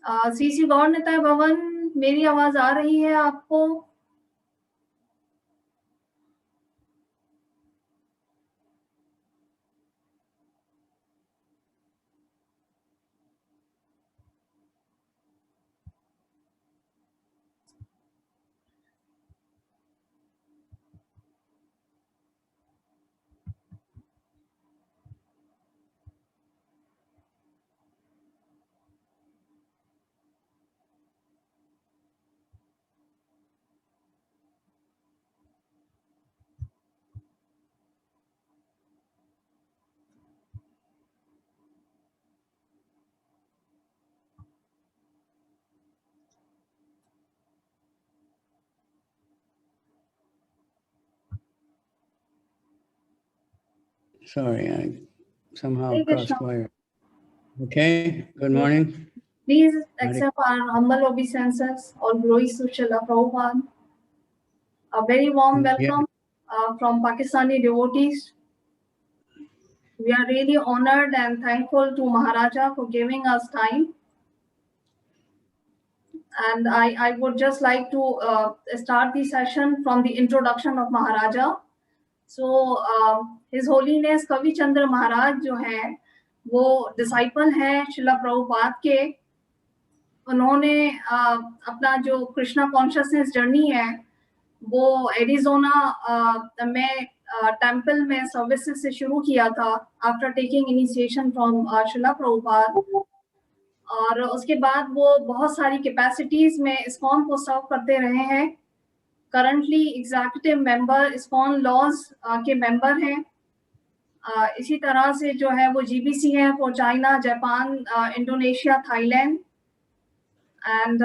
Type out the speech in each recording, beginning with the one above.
CC गौर निताय भवन, मेरी आवाज आ रही है आपको? Sorry, I somehow Hare crossed Krishna. wire. Okay, good morning. Please accept our humble obeisances. All glories to Srila Prabhupada. A very warm welcome from Pakistani devotees. We are really honored and thankful to Maharaja for giving us time. And I would just like to start the session from the introduction of Maharaja. So, His Holiness Kavi Chandra Maharaj जो है वो disciple हैं शिला प्रभुपाद के. उन्होंने अपना जो Krishna consciousness journey है वो एरिजोना में टेम्पल में सर्विसेज से शुरू किया था आफ्टर टेकिंग इनिशिएशन फ्रॉम शिला प्रभुपाद. और उसके बाद वो बहुत सारी कैपेसिटीज में इस्कॉन को सर्व करते रहे हैं. Currently executive member ISKCON lodge के मेंबर हैं. इसी तरह से जो है वो जीबीसी है for China, Japan, Indonesia, Thailand and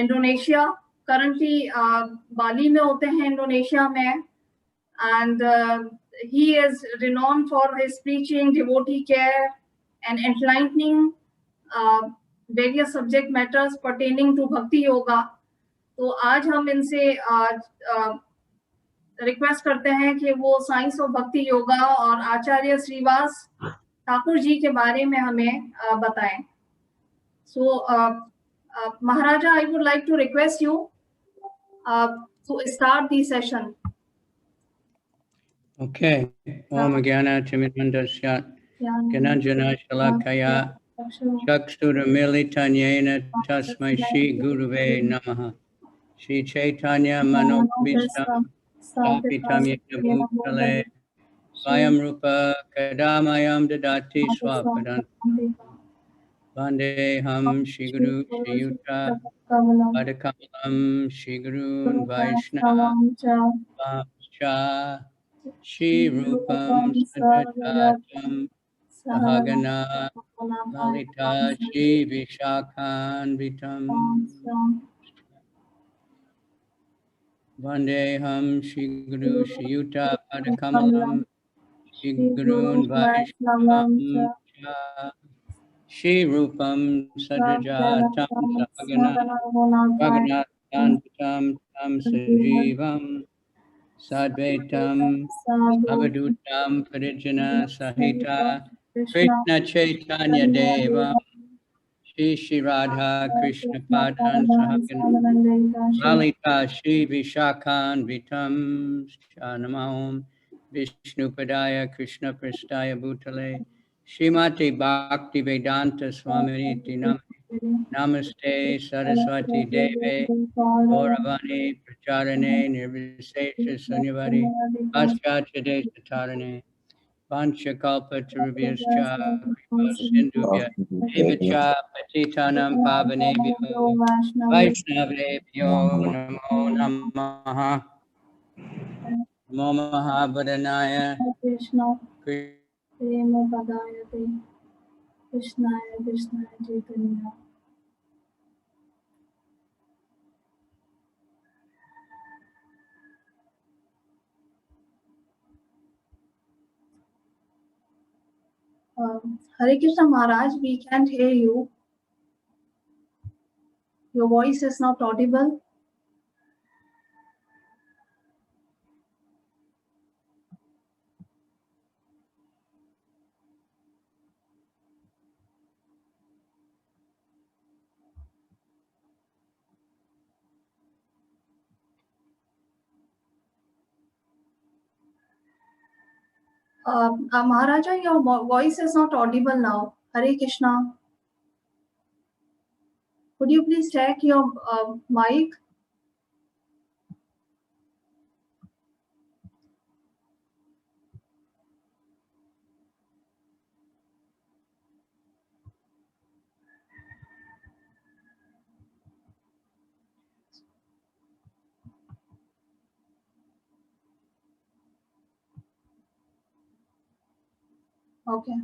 Indonesia. Currently Bali में होते हैं इंडोनेशिया में. And he is renowned for his preaching, devotee care and enlightening various subject matters pertaining to bhakti yoga. तो आज हम इनसे रिक्वेस्ट करते हैं कि वो साइंस ऑफ भक्ति योगा और आचार्य श्रीवास ठाकुर जी के बारे में हमें बताएं. So Maharaja, I would like to request you to start the session. Okay. Om Gyana Timidandasya Gananjana Shalakaya Chaksturamilitanyena Tasmai Shri Guruve Namaha Shri Chaitanya Manobhistam Stapitam Yena Bhutale Svayam Rupa Kadamayam Dadati Swapadan Vandeham Shri Guru Shri Yuta Padakamalam Shri Guru Vaishnava Cha Shri Rupam Sajajatam Sahagana Lalita Shri Vishakhan Vitam Vandeham Shri Guru Shri Yuta Padakamalam Shri Gurun Vaishnavam Cha Shri Rupam Sajajatam Sahagana Bhagavatam Tam Sajivam Sadvaitam Avadutam Parijana Sahita Krishna Chaitanya Deva Shri Radha Krishna Padan Sahagana Lalita Shri Vishakhan Vitam Shanamahom Vishnu Padaya Krishna Prastaya Bhutale Srimati Bhakti Vedanta Swami Namaste Saraswati Deve Gauravani Pracharane Nirvisesha Sunyavadi Paschatya Desatarane Panchakalpa Tarubhyascha Kripa Sindhubhya Evacha Patitanam Pavanebhyo Vaishnavebhyo Namo Namaha Namo Mahabharanaya Krishna Prema Padayate Krishnaya Krishnaya Chaitanya. Hare Krishna Maharaj, we can't hear you. Your voice is not audible. Maharaja, your voice is not audible now. Hare Krishna. Could you please check your mic? Okay.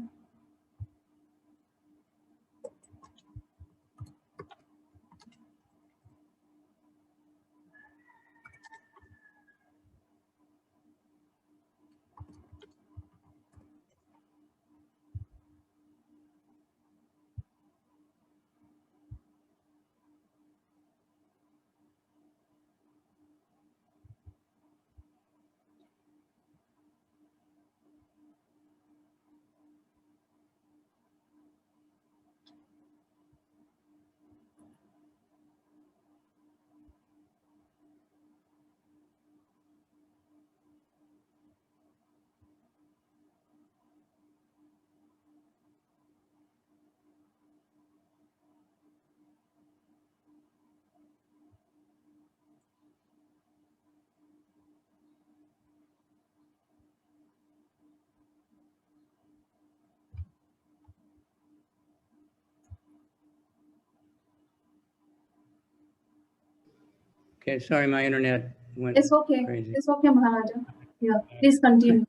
Okay, sorry, my internet went It's okay. crazy. It's okay, Maharaja. Yeah, please continue.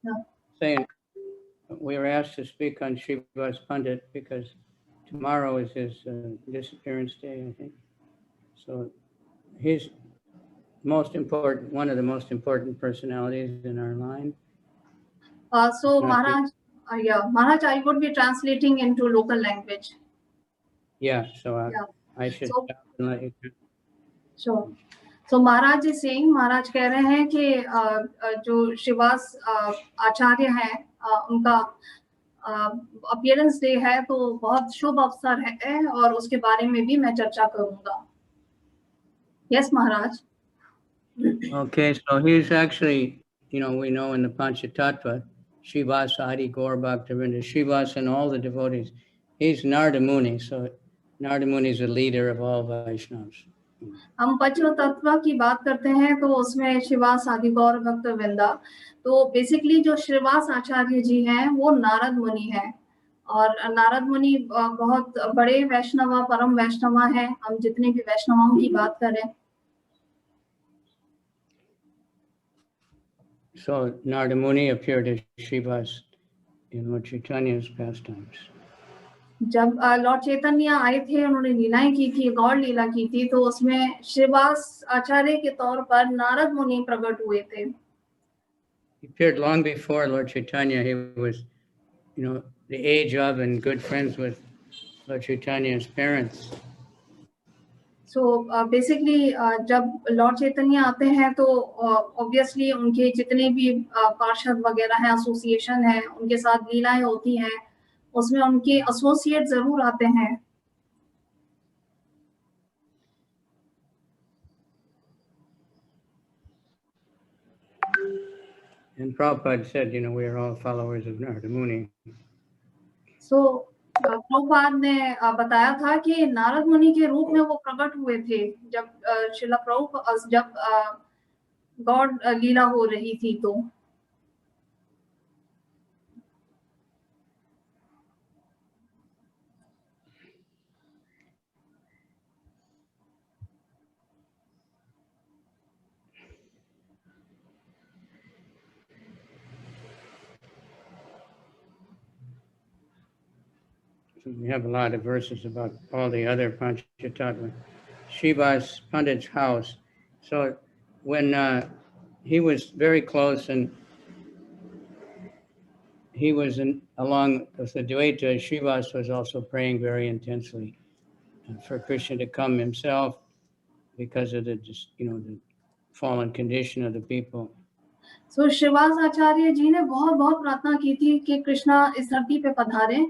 Yeah. Saying we were asked to speak on Srivas Pandit because tomorrow is his disappearance day, I think. So he's one of the most important personalities in our line. So Maharaj, Maharaj, I would be translating into local language. Yeah, so Yeah. I should So, stop and let you. sure. So Maharaj is saying, महाराज कह रहे हैं कि जो श्रीवास आचार्य हैं उनका appearance day है तो बहुत शुभ अवसर है और उसके बारे में भी मैं चर्चा करूंगा. Yes, Maharaj. Okay, so he's actually, we know in the Panchatattva, Srivas Adi Gaur Bhaktivinoda, Srivas and all the devotees. He's Narada Muni, so Narada Muni is the leader of all Vaishnavas. हम पंच तत्व की बात करते हैं तो उसमें श्रीवास आदि गौर भक्त वृंदा, तो बेसिकली जो श्रीवास आचार्य जी हैं वो नारद मुनि हैं और नारद मुनि बहुत बड़े वैष्णव परम वैष्णव हैं. हम जितने भी वैष्णवों की बात करें. So Narada Muni appeared as Srivas in Lord Chaitanya's pastimes. जब लॉर्ड चैतन्य आए थे, उन्होंने लीलाएं की थी, गौर लीला की थी, तो उसमें श्रीवास आचार्य के तौर पर नारद मुनि प्रकट हुए थे. He appeared long before Lord Chaitanya. He was, the age of and good friends with Lord Chaitanya's parents. So basically जब लॉर्ड चैतन्य आते हैं तो ऑब्वियसली उनके जितने भी पार्षद वगैरह हैं, एसोसिएशन है, उनके साथ लीलाएं होती हैं, उसमें उनके एसोसिएट जरूर आते हैं. And Prabhupada said, we are all followers of Narada Muni. So Prabhupada ने बताया था कि नारद मुनि के रूप में वो प्रकट हुए थे जब श्रील प्रभु जब गॉड लीला हो रही थी तो. So we have a lot of verses about all the other Panchatattva. Srivas Pandit's house. So when he was very close and he was along with the Dvaita, Srivas was also praying very intensely for Krishna to come himself because of the fallen condition of the people. So Shrivas आचार्य जी ने बहुत बहुत प्रार्थना की थी कि कृष्णा इस धरती पे पधारे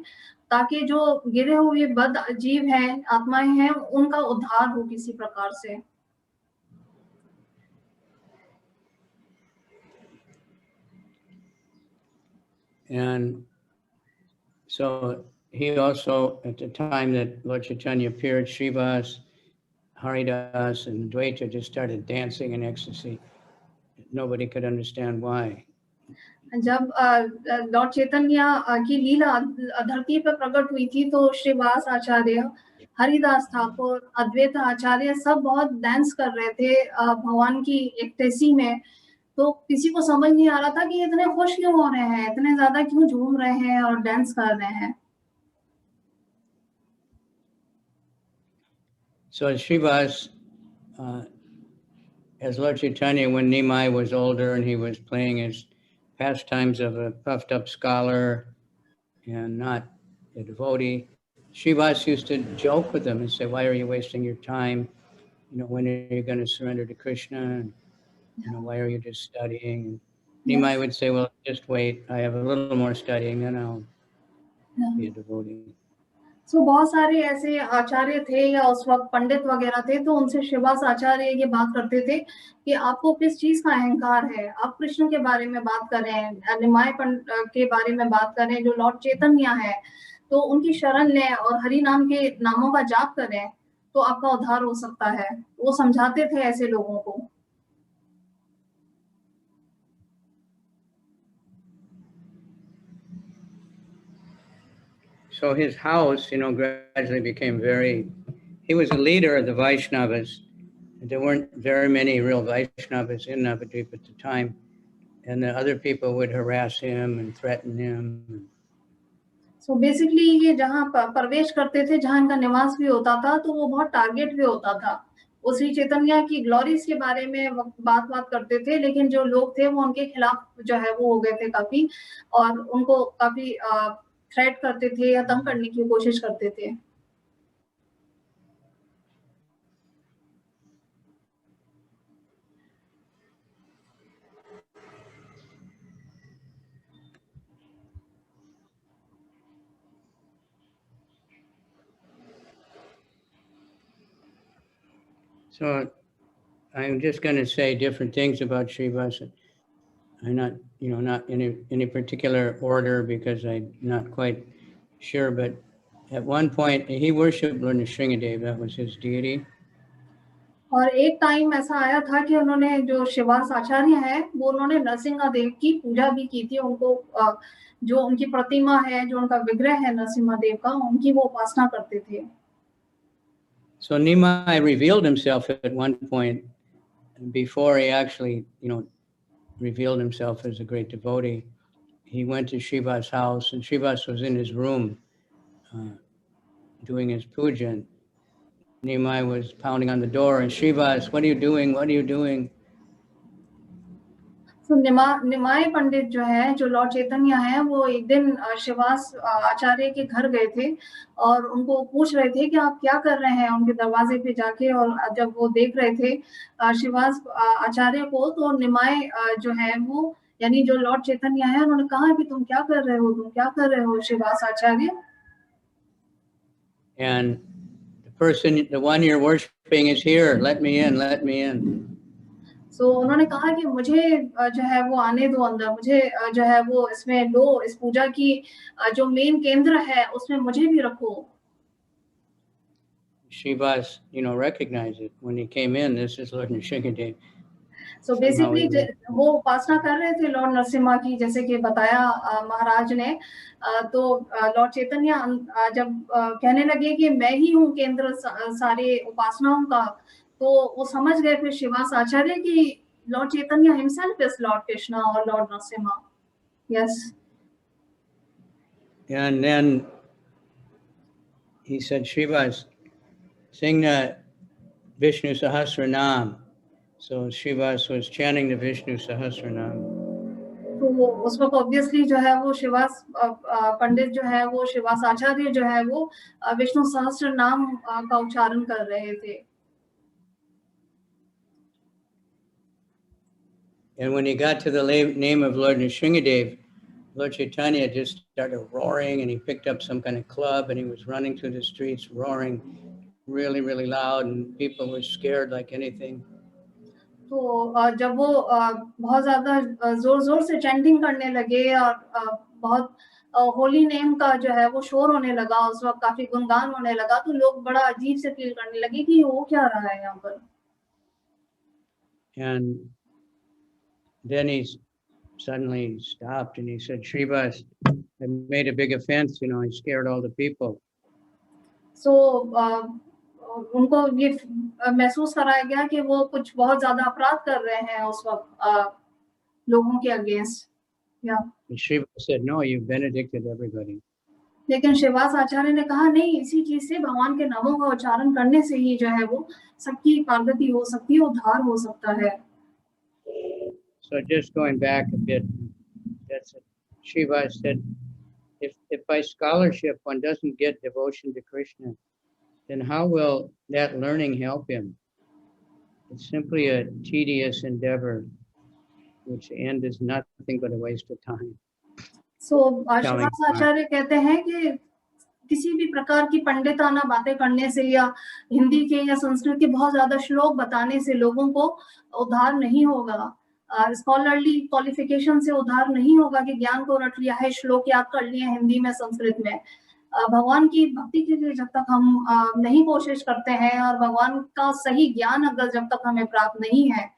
ताकि जो गिरे हुए बद जीव हैं, आत्माएं हैं, उनका उद्धार हो किसी प्रकार से. And so he also, at the time that Lord Chaitanya appeared, Srivas, Haridas, and Dvaita just started dancing in ecstasy. Nobody could understand why. जब लॉर्ड चैतन्य की लीला धरती पर प्रकट हुई थी तो श्रीवास आचार्य, हरिदास ठाकुर, अद्वैत आचार्य सब बहुत डांस कर रहे थे भगवान की एक्टेसी में। तो किसी को समझ नहीं आ रहा था कि ये इतने खुश क्यों हो रहे हैं, इतने ज्यादा क्यों झूम रहे हैं और डांस कर रहे हैं। So Srivas, as Lord Chaitanya, when Nimai was older and he was playing his pastimes of a puffed up scholar and not a devotee, Srivas used to joke with him and say, why are you wasting your time? When are you going to surrender to Krishna? And, why are you just studying? And Nimai would say, well, just wait. I have a little more studying, then I'll be a devotee. So बहुत सारे ऐसे आचार्य थे या उस वक्त पंडित वगैरह थे, तो उनसे श्रीवास आचार्य ये बात करते थे कि आपको किस चीज का अहंकार है, आप कृष्ण के बारे में बात करें, निमाय के बारे में बात करें, जो लॉर्ड चैतन्य है तो उनकी शरण लें और हरि नाम के नामों का जाप करें तो आपका उद्धार हो सकता है। वो समझाते थे ऐसे लोगों को। So his house, gradually became he was a leader of the Vaishnavas. There weren't very many real Vaishnavas in Navadvip at the time. And the other people would harass him and threaten him. So basically ये जहाँ प्रवेश करते थे, जहाँ इनका निवास भी होता था, तो वो बहुत टारगेट भी होता था। वो श्री चैतन्य की ग्लोरीज के बारे में बात करते थे, लेकिन जो लोग थे वो उनके खिलाफ जो है वो हो गए थे काफी, और उनको काफी थ्रेट करते थे या तंग करने की कोशिश करते थे। So I'm just going to say different things about Srivas. I'm not, not in any particular order because I'm not quite sure, but at one point he worshipped Lord Nrsingadev, that was his deity. और एक time ऐसा आया था कि उन्होंने जो श्रीवास आचार्य है वो उन्होंने नरसिंहदेव की पूजा भी की थी। उनको जो उनकी प्रतिमा है, जो उनका विग्रह है नरसिंहदेव का, उनकी वो उपासना करते थे। So Nimai revealed himself at one point before he actually, revealed himself as a great devotee. He went to Srivas' house, and Srivas was in his room doing his puja. Nimai was pounding on the door, and Srivas, what are you doing? What are you doing? तो निमाय पंडित जो है, जो Lord चैतन्य है, वो एक दिन श्रीवास आचार्य के घर गए थे और उनको पूछ रहे थे कि आप क्या कर रहे हैं उनके दरवाजे पे जाके। और जब वो देख रहे थे श्रीवास आचार्य को, तो निमाय जो है वो, यानी जो लॉर्ड चैतन्य है, उन्होंने कहा कि तुम क्या कर रहे हो, तुम क्या कर रहे हो श्रीवास आचार्य। And the one you're worshiping is here. Let me in, let me in. So उन्होंने कहा कि मुझे जो है वो आने दो अंदर, मुझे जो है वो इसमें लो, इस पूजा की जो मेन केंद्र है उसमें मुझे भी रखो। Srivas, recognized it when he came in. This is Lord Nrsingadev. So basically वो उपासना कर रहे थे लॉर्ड नरसिम्हा की, जैसे कि बताया महाराज ने। तो लॉर्ड चैतन्य जब कहने लगे कि मैं ही हूँ केंद्र सारे उपासनाओं का, तो वो समझ गए फिर श्रीवास आचार्य की lord Chaitanya himself is lord Krishna और lord Narasimha. Yes. And then he said, Srivas, sing the Vishnu Sahasranam. So Srivas was chanting the Vishnu Sahasranam. तो उस वक्त ऑब्वियसली जो है वो श्रीवास पंडित जो है वो श्रीवास आचार्य जो है वो विष्णु सहस्त्र नाम का उच्चारण कर रहे थे। And when he got to the name of Lord Nrsingadev, Lord Chaitanya just started roaring, and he picked up some kind of club and he was running through the streets roaring really, really loud, and people were scared like anything. तो जब वो बहुत ज्यादा जोर जोर से chanting करने लगे और बहुत होली नेम का जो है वो शोर होने लगा, उस वक़्त काफ़ी गुणगान होने लगा, तो लोग बड़ा अजीब से फ़ील करने लगे कि हो क्या रहा है यहाँ पर? And then suddenly stopped and he said, Srivas, I made a big offense, you know, I scared all the people. सो उनको ये महसूस कराया गया कि वो कुछ बहुत ज़्यादा अपराध कर रहे हैं उस वक़्त लोगों के अगेंस्ट या And Srivas said, no, you benedicted everybody. लेकिन श्रीवास आचार्य ने कहा नहीं, इसी चीज़ से भगवान के नामों का उच्चारण करने से ही जो है वो सबकी पार्वती हो सकती है, उद्धार हो सकता है। So just going back a bit, that's it. Srivas said, if by scholarship one doesn't get devotion to Krishna, then how will that learning help him? It's simply a tedious endeavor, which the end is nothing but a waste of time. सो श्रीवास आचार्य कहते हैं कि किसी भी प्रकार की पंडिताना बातें करने से या हिंदी के या संस्कृत के बहुत ज्यादा श्लोक बताने से लोगों को उद्धार नहीं होगा। स्कॉलरली क्वालिफिकेशन से उद्धार नहीं होगा कि ज्ञान को रट लिया है, श्लोक याद कर लिए हिंदी में, संस्कृत में। भगवान की भक्ति के लिए जब तक हम नहीं कोशिश करते हैं और भगवान का सही ज्ञान अगर जब तक हमें प्राप्त नहीं है,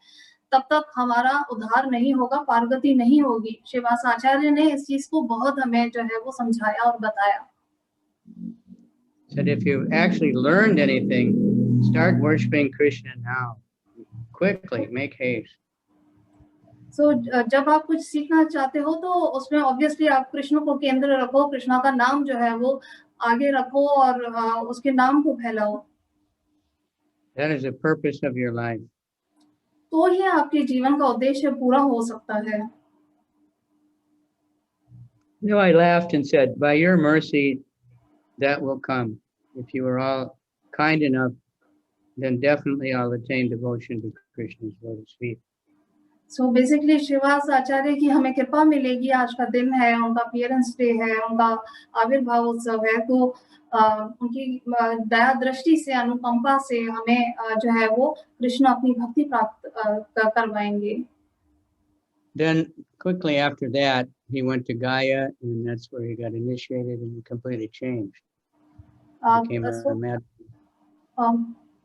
तब तक हमारा उद्धार नहीं होगा, पार्वती नहीं होगी। श्रीवास आचार्य ने इस चीज को बहुत हमें जो है वो समझाया और बताया। Said if you actually learned anything, start worshiping Krishna now. Quickly, make haste. सो जब आप कुछ सीखना चाहते हो तो उसमें ऑब्वियसली आप कृष्ण को केंद्र रखो, कृष्णा का नाम जो है वो आगे रखो और उसके नाम को फैलाओ। That is the purpose of your life. तो ही आपके जीवन का उद्देश्य पूरा हो सकता है। You know, I laughed and said, by your mercy, that will come. If you are all kind enough, then definitely I'll attain devotion to Krishna's lotus feet. So basically Shrivas Acharya की हमें कृपा मिलेगी, आज का दिन है, उनका अपीयरेंस डे है, उनका आविर्भाव उत्सव है, तो उनकी दया दृष्टि से, अनुकंपा से हमें जो है वो कृष्ण अपनी भक्ति प्राप्त करवाएंगे। Then quickly after that, he went to Gaya, and that's where he got initiated and he completely changed. Became a mad.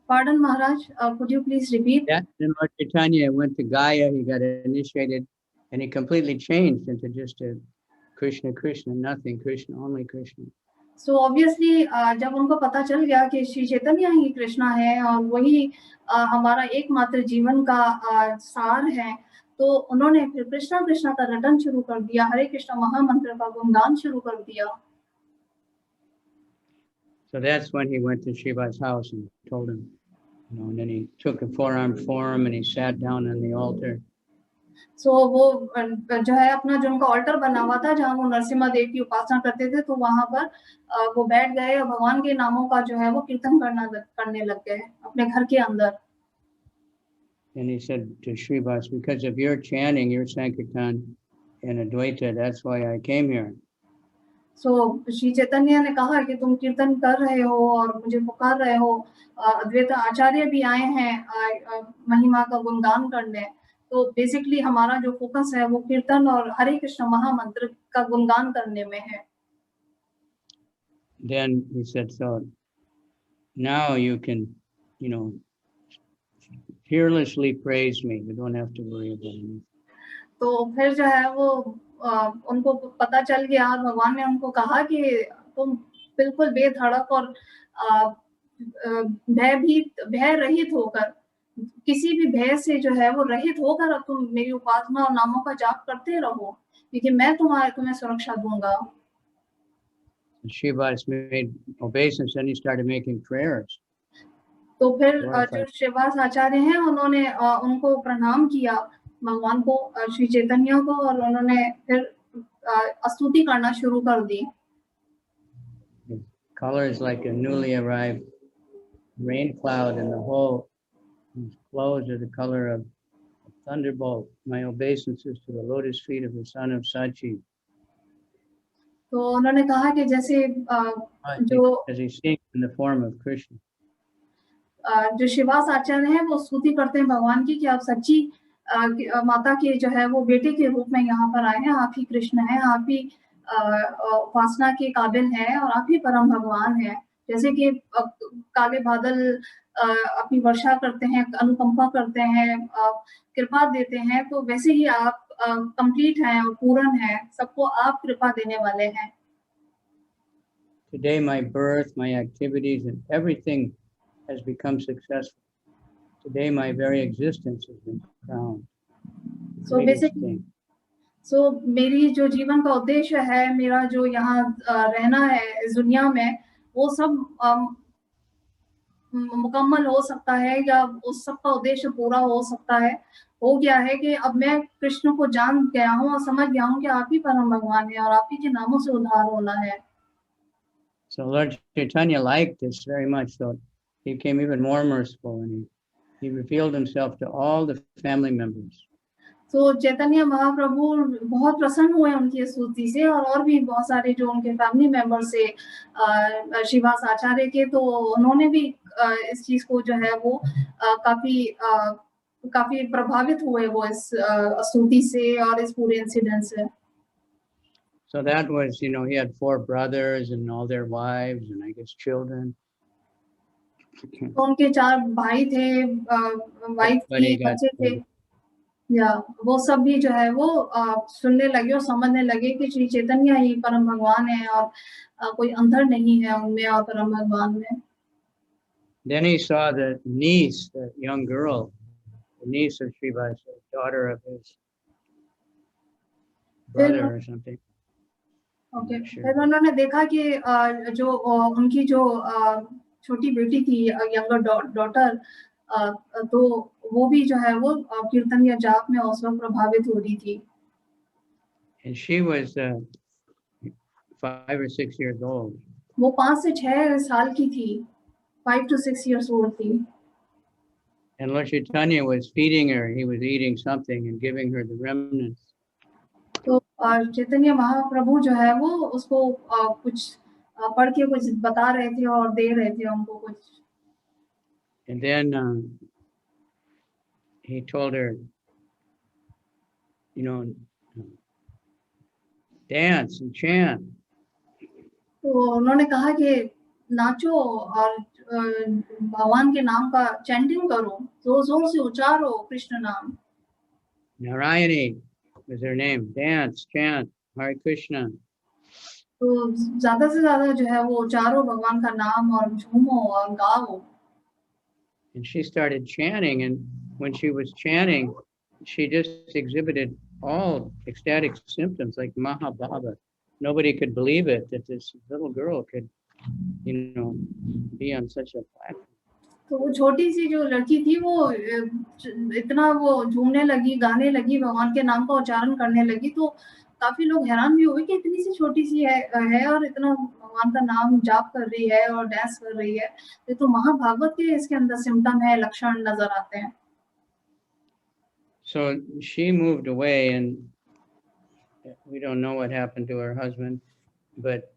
Pardon, Maharaj, could you please repeat? Yeah, then Lord Chaitanya went to Gaya, he got initiated, and he completely changed into just a Krishna, Krishna, nothing, Krishna, only Krishna. So obviously, जब उनको पता चल गया कि श्री चैतन्य ही कृष्णा है और वही हमारा एकमात्र जीवन का सार है, तो उन्होंने फिर कृष्णा कृष्णा का रटन शुरू कर दिया, हरे कृष्णा महामंत्र का गुणगान शुरू कर दिया। So that's when he went to Shiva's house and told him, you know, and then he took a forearm for him and he sat down on the altar. So वो जो है अपना जो उनका ऑल्टर बना हुआ था जहाँ वो नरसिम्हा देव की उपासना करते थे, तो वहां पर वो बैठ गए और भगवान के नामों का जो है वो कीर्तन करने लग गए अपने घर के अंदर। And he said to Srivas, because of your chanting, your Sankirtan and Advaita, that's why I came here. So Shri Chaitanya ने कहा कि तुम कीर्तन कर रहे हो और मुझे पुकार रहे हो, अद्वैत आचार्य भी आए हैं महिमा का गुणगान करने, तो बेसिकली हमारा जो फोकस है वो कीर्तन और हरे कृष्ण महामंत्र का गुणगान करने में है। Then he said, so now you can, you know, fearlessly praise me. You don't have to worry about anything. तो फिर जो है वो उनको पता चल गया, भगवान ने उनको कहा कि तुम बिल्कुल बेधड़क और भय रहित होकर, किसी भी भय से जो है वो रहित होकर अब तुम मेरी उपासना और नामों का जाप करते रहो, क्योंकि मैं तुम्हें सुरक्षा दूंगा। Srivas made obeisance and he started making prayers. तो फिर जो श्रीवास आचार्य हैं उन्होंने उनको प्रणाम किया, भगवान को, श्री चैतन्य को, और उन्होंने फिर स्तुति करना शुरू कर दी। His color is like a newly arrived rain cloud, and the whole his clothes are the color of a thunderbolt. My obeisances to the lotus feet of the son of Sachi. तो उन्होंने कहा कि जैसे जो as he sings in the form of Krishna. जो श्रीवास आचार्य हैं वो स्तुति करते हैं भगवान की कि आप सच्ची माता के जो है वो बेटे के रूप में यहाँ पर आए हैं, आप ही कृष्ण हैं, आप ही उपासना के काबिल हैं और आप ही परम भगवान हैं। जैसे कि काले बादल अपनी वर्षा करते हैं, अनुकंपा करते हैं, कृपा देते हैं, तो वैसे ही आप कंप्लीट हैं और पूर्ण हैं, सबको आप कृपा देने वाले हैं। Today, my birth, my activities, and everything has become successful. Today, my very existence has been crowned. So Greatest basically, thing. मेरी जो जीवन का उद्देश्य है, मेरा जो यहाँ रहना है इस दुनिया में, वो सब मुकम्मल हो सकता है या उस सब का उद्देश्य पूरा हो सकता है। हो गया है कि अब मैं कृष्ण को जान गया हूँ और समझ गया हूँ कि आप ही परम भगवान हैं और आप ही के नामों से उद्धार होना है। So Lord Chaitanya liked this very much, so he became even more merciful, and he revealed himself to all the family members. तो चैतन्य महाप्रभु बहुत प्रसन्न हुए उनकी स्तुति से और भी बहुत सारे जो उनके फैमिली मेंबर से श्रीवास आचार्य के, तो उन्होंने भी इस चीज को जो है वो काफी प्रभावित हुए वो इस स्तुति से और इस पूरे इंसिडेंट से। So that was, you know, he had 4 brothers and all their wives and I guess children. तो उनके 4 भाई थे, वाइफ थी, बच्चे थे, या वो सब भी जो है वो सुनने लगे और समझने लगे कि श्री चैतन्य ही परम भगवान है और कोई अंतर नहीं है उनमें और परम भगवान में। Then he saw the niece, the young girl, the niece of Srivas, the daughter of his brother or something. Okay, फिर उन्होंने देखा कि जो उनकी जो छोटी बेटी थी, यंगर डॉटर, तो वो भी जो है वो कीर्तन या जाप में उस वक्त प्रभावित हो रही थी। And she was 5 or 6 years old. वो 5 से 6 साल की थी, 5 to 6 years old थी। And Lord Chaitanya was feeding her. He was eating something and giving her the remnants. तो चैतन्य महाप्रभु जो है वो उसको कुछ पढ़ के कुछ बता रहे थे और दे रहे थे उनको कुछ। And then he told her, you know, dance and chant. तो उन्होंने कहा कि नाचो और भगवान के नाम का चैंटिंग करो, जोर जोर से उच्चारो कृष्ण नाम। Narayani was her name. Dance, chant, Hare Krishna. तो ज्यादा से ज्यादा जो है वो उच्चारो भगवान का नाम और झूमो और गाओ। And she started chanting, and when she was chanting, she just exhibited all ecstatic symptoms like Mahabhava. Nobody could believe it that this little girl could, you know, be on such a platform. तो वो छोटी सी जो लड़की थी वो इतना वो झूमने लगी, गाने लगी, भगवान के नाम का उच्चारण करने लगी, तो काफी लोग हैरान भी हुए कि इतनी सी छोटी सी है और इतना भगवान का नाम जाप कर रही है और डांस कर रही है। ये तो महाभागवत के इसके अंदर सिम्टम है, लक्षण नजर आते हैं। So she moved away, and we don't know what happened to her husband, but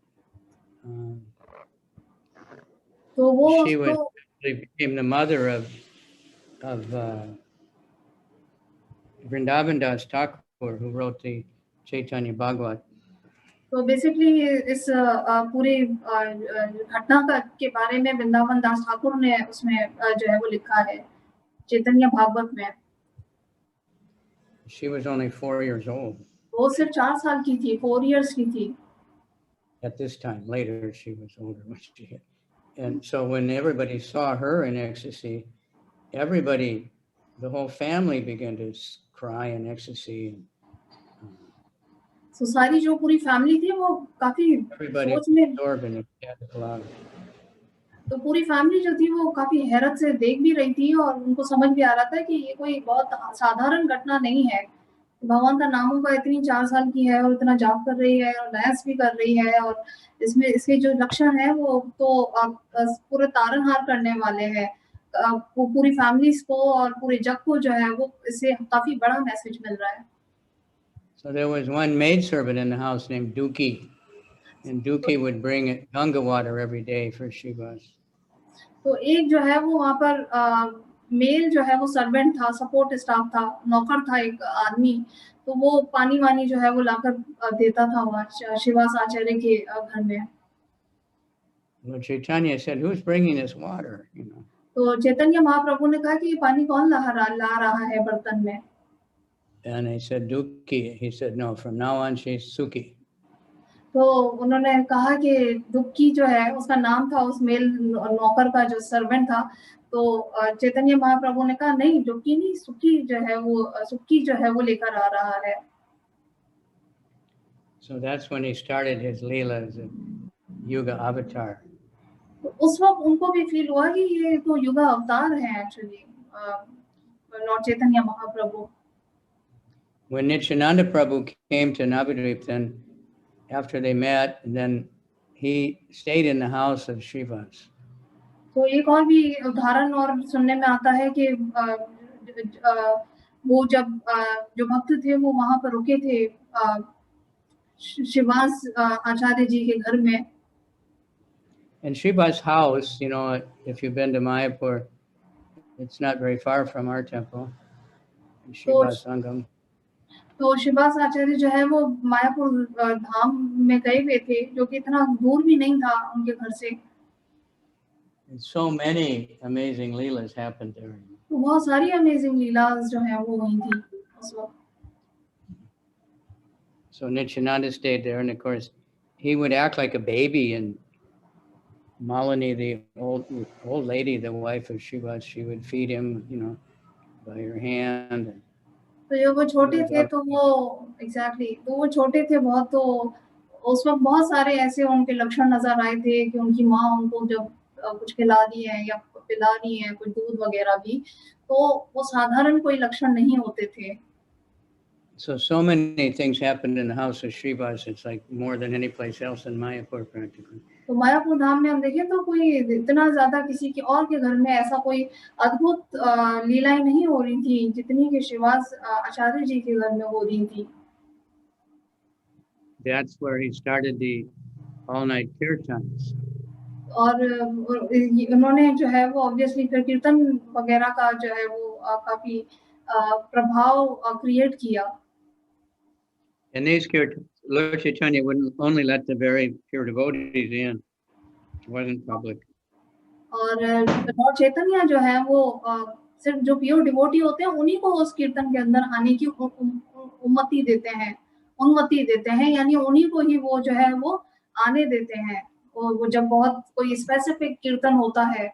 तो वो she उसको became the mother of Vrindavan Das Thakur, who wrote the Chaitanya Bhagavat. तो बेसिकली इस पूरी घटना के बारे में वृंदावन दास ठाकुर ने उसमें जो है वो लिखा है चैतन्य भागवत में। She was only 4 years old. वो सिर्फ 4 साल की थी, 4 years की थी। At this time, later she was older when she hit. And so when everybody saw her in ecstasy, everybody, the whole family began to cry in ecstasy. So सारी जो पूरी फैमिली थी वो काफी Everybody सोच में, absorbed in it. तो पूरी फैमिली जो थी वो काफी हैरत से देख भी रही थी और उनको समझ भी आ रहा था कि ये कोई बहुत साधारण घटना नहीं है। भगवान का नामों का इतनी 4 साल की है और इतना जाप कर रही है और डांस भी कर रही है और इसमें इसके जो लक्षण है वो तो पूरे तारनहार करने वाले हैं पूरी फैमिलीज को और पूरे जग को, जो है वो इससे काफी बड़ा मैसेज मिल रहा है। So there was one maidservant in the house named Duki, and Duki would bring Ganga water every day for Srivas. तो एक जो है वो वहाँ पर मेल जो है वो सर्वेंट था, सपोर्ट स्टाफ था, नौकर था एक आदमी, तो वो पानी वानी जो है वो लाकर देता था वहाँ श्रीवास आचार्य के घर में। Lord Chaitanya said, "Who's bringing this water?" You know, तो चैतन्य महाप्रभु ने कहा कि ये पानी कौन ला रहा है बर्तन में? and they said, "Duki." He said, "No, from now on she's Suki." तो उन्होंने कहा कि दुक्की जो है उसका नाम था उस मेल नौकर का जो सर्वेंट था। तो चैतन्य महाप्रभु ने कहा नहीं, दुक्की नहीं, सुक्की जो है वो सुक्की जो है वो लेकर आ रहा है। So that's when he started his leela as a Yuga avatar. तो उस वक़्त उनको भी फ़ील हुआ कि ये तो युगा अवतार है actually Lord Chaitanya Mahaprabhu. When Nityananda Prabhu came to Navadvip, then after they met, then he stayed in the house of Srivas. तो एक और भी उदाहरण और सुनने में आता है कि वो जब जो भक्त थे वो वहाँ पर रुके थे श्रीवास आचार्य जी के घर में। And Srivas' house, you know, if you've been to Mayapur, it's not very far from our temple, Srivas Sangam. तो श्रीवास आचार्य जो है वो मायापुर धाम में गए हुए थे, जो कि इतना दूर भी नहीं था उनके घर से। And so many amazing leelas happened there. तो बहुत सारी अमेजिंग लीलास जो है वो हुई थी उस वक्त। So Nityananda stayed there, and of course, he would act like a baby. And Malini, the old lady, the wife of Srivas, she would feed him, you know, by her hand. तो जब वो छोटे थे तो वो exactly तो वो छोटे थे बहुत, तो उस वक्त बहुत सारे ऐसे उनके लक्षण नजर आए थे कि उनकी माँ उनको जब कुछ खिला रही है या पिला रही है कुछ दूध वगैरह भी, तो वो साधारण कोई लक्षण नहीं होते थे। So many things happened in the house of Srivas. It's like more than any place else in Mayapur practically. तो मायापुर धाम में हम देखें तो कोई इतना ज्यादा किसी के और के घर में ऐसा कोई अद्भुत लीलाएं नहीं हो रही थी जितनी कि श्रीवास आचार्य जी के घर में हो रही थी। That's where he started the all-night kirtans. और उन्होंने जो है वो ऑब्वियसली फिर कीर्तन वगैरह का जो है वो काफी प्रभाव क्रिएट किया। And these kirtans, Lord Chaitanya wouldn't only let the very pure devotees in. It wasn't public. और लॉर्ड चैतन्य जो है वो सिर्फ जो प्योर डिवोटी होते हैं उन्हीं को उस कीर्तन के अंदर आने की अनुमति देते हैं, यानी उन्हीं को ही वो जो है वो आने देते हैं। और वो जब बहुत कोई स्पेसिफिक कीर्तन होता है।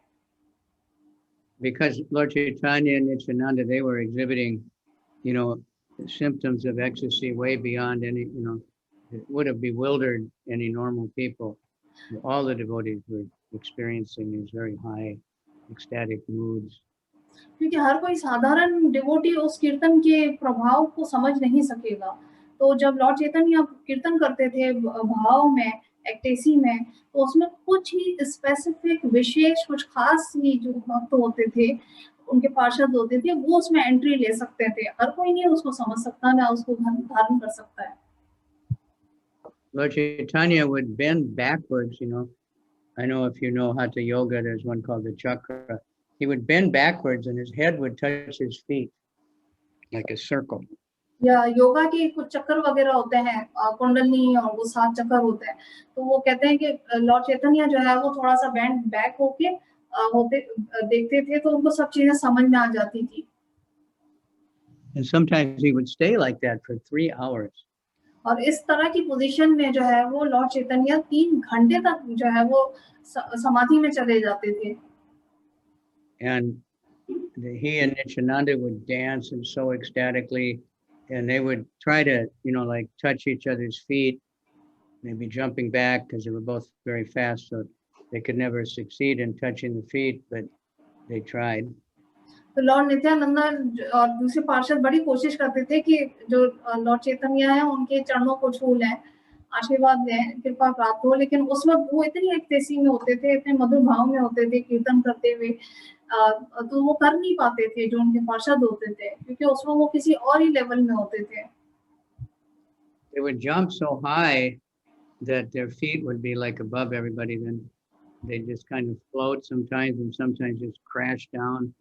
Because Lord Chaitanya and Nityananda, they were exhibiting, you know, symptoms of ecstasy way beyond any, you know, it would have bewildered any normal people. All the devotees were experiencing these very high ecstatic moods. क्योंकि हर कोई साधारण devotee उस कीर्तन के प्रभाव को समझ नहीं सकेगा। तो जब लॉर्ड चैतन्य कीर्तन करते थे भाव में, एक्टेसी में, तो उसमें कुछ ही स्पेसिफिक विशेष कुछ खास ही जो भक्त होते थे, उनके पार्षद होते थे, वो उसमें एंट्री ले सकते थे। हर कोई नहीं उसको समझ सकता, ना उसको धारण कर सकता है। Lord Chaitanya would bend backwards, you know. I know if you know Hatha Yoga, there's one called the chakra. He would bend backwards and his head would touch his feet like a circle. या योगा के कुछ चक्कर वगैरह होते हैं, कुंडलनी और वो 7 चक्कर होते हैं। तो वो कहते हैं कि लॉर्ड चैतन्य जो है वो थोड़ा-सा बेंड बैक होके देखते थे, तो उनको सब चीजें समझ में आ जाती थी। And sometimes he would stay like that for 3 hours. और इस तरह की पोजीशन में जो है वो लॉर्ड चैतन्य 3 घंटे तक जो है वो समाधि में चले जाते थे। And he and Nityananda would dance and so ecstatically, and they would try to, you know, like touch each other's feet, maybe jumping back because they were both very fast, so they could never succeed in touching the feet, but they tried. तो Lord Nityanand और दूसरे पार्षद बड़ी कोशिश करते थे कि जो लॉर्ड चैतन्य है उनके चरणों को छू लें, आशीर्वाद लें, कृपा प्राप्त हो, लेकिन उस वक्त वो इतनी एक्टेसी में होते थे, इतने मधुर भाव में होते थे कीर्तन करते हुए, तो वो कर नहीं पाते थे जो उनके पार्षद होते थे, क्योंकि उस वक्त वो किसी और ही लेवल में होते थे। They would jump so high that their feet would be like above everybody, then they just kind of float sometimes and sometimes just crash down.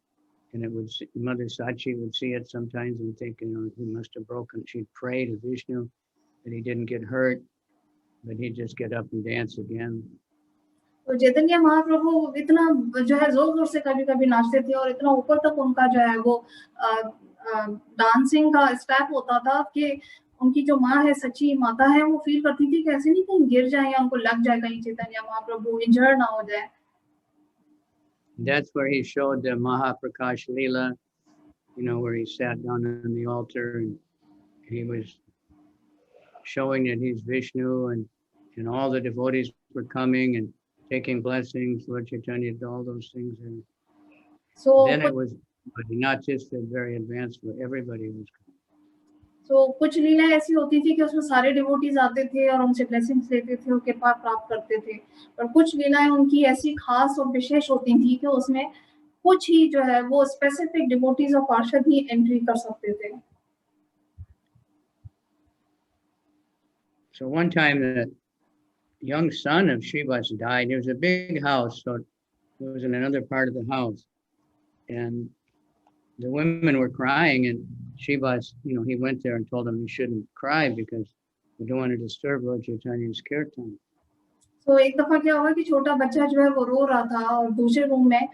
and it would, Mother Sachi would see it sometimes and think, you know, he must have broken. She'd pray to Vishnu that he didn't get hurt, but he'd just get up and dance again. तो चैतन्य महाप्रभु इतना जो है जोर जोर से कभी कभी नाचते थे और इतना ऊपर तक उनका जो है वो डांसिंग का स्टेप होता था कि उनकी जो माँ है, सच्ची माता है, वो फील करती थी कि ऐसे नहीं कहीं गिर जाए या उनको लग जाए, कहीं चैतन्य महाप्रभु इंजर्ड ना हो जाए. That's where he showed the Mahaprakash Leela, you know, where he sat down on the altar and he was showing that he's Vishnu, and all the devotees were coming and taking blessings, Lord Chaitanya did all those things. And So then it was, but not just a very advanced, but everybody was coming. तो कुछ लीलाएं ऐसी होती थी कि उसमें सारे devotees आते थे और उनसे ब्लेसिंग्स लेते थे और कृपा प्राप्त करते थे, और कुछ लीलाएं उनकी ऐसी खास और विशेष होती थी कि उसमें कुछ ही जो है वो स्पेसिफिक डिवोटीज और पार्षद ही एंट्री कर सकते थे. So one time the young son of Srivas died. There was a big house, so it was in another part of the house. And the women were crying, and Srivas, you know, he went there and told them you shouldn't cry because we don't want to disturb Lord Chaitanya's kirtan. तो एक दफा क्या हुआ कि छोटा बच्चा जो है वो रो रहा था और दूसरे रूम में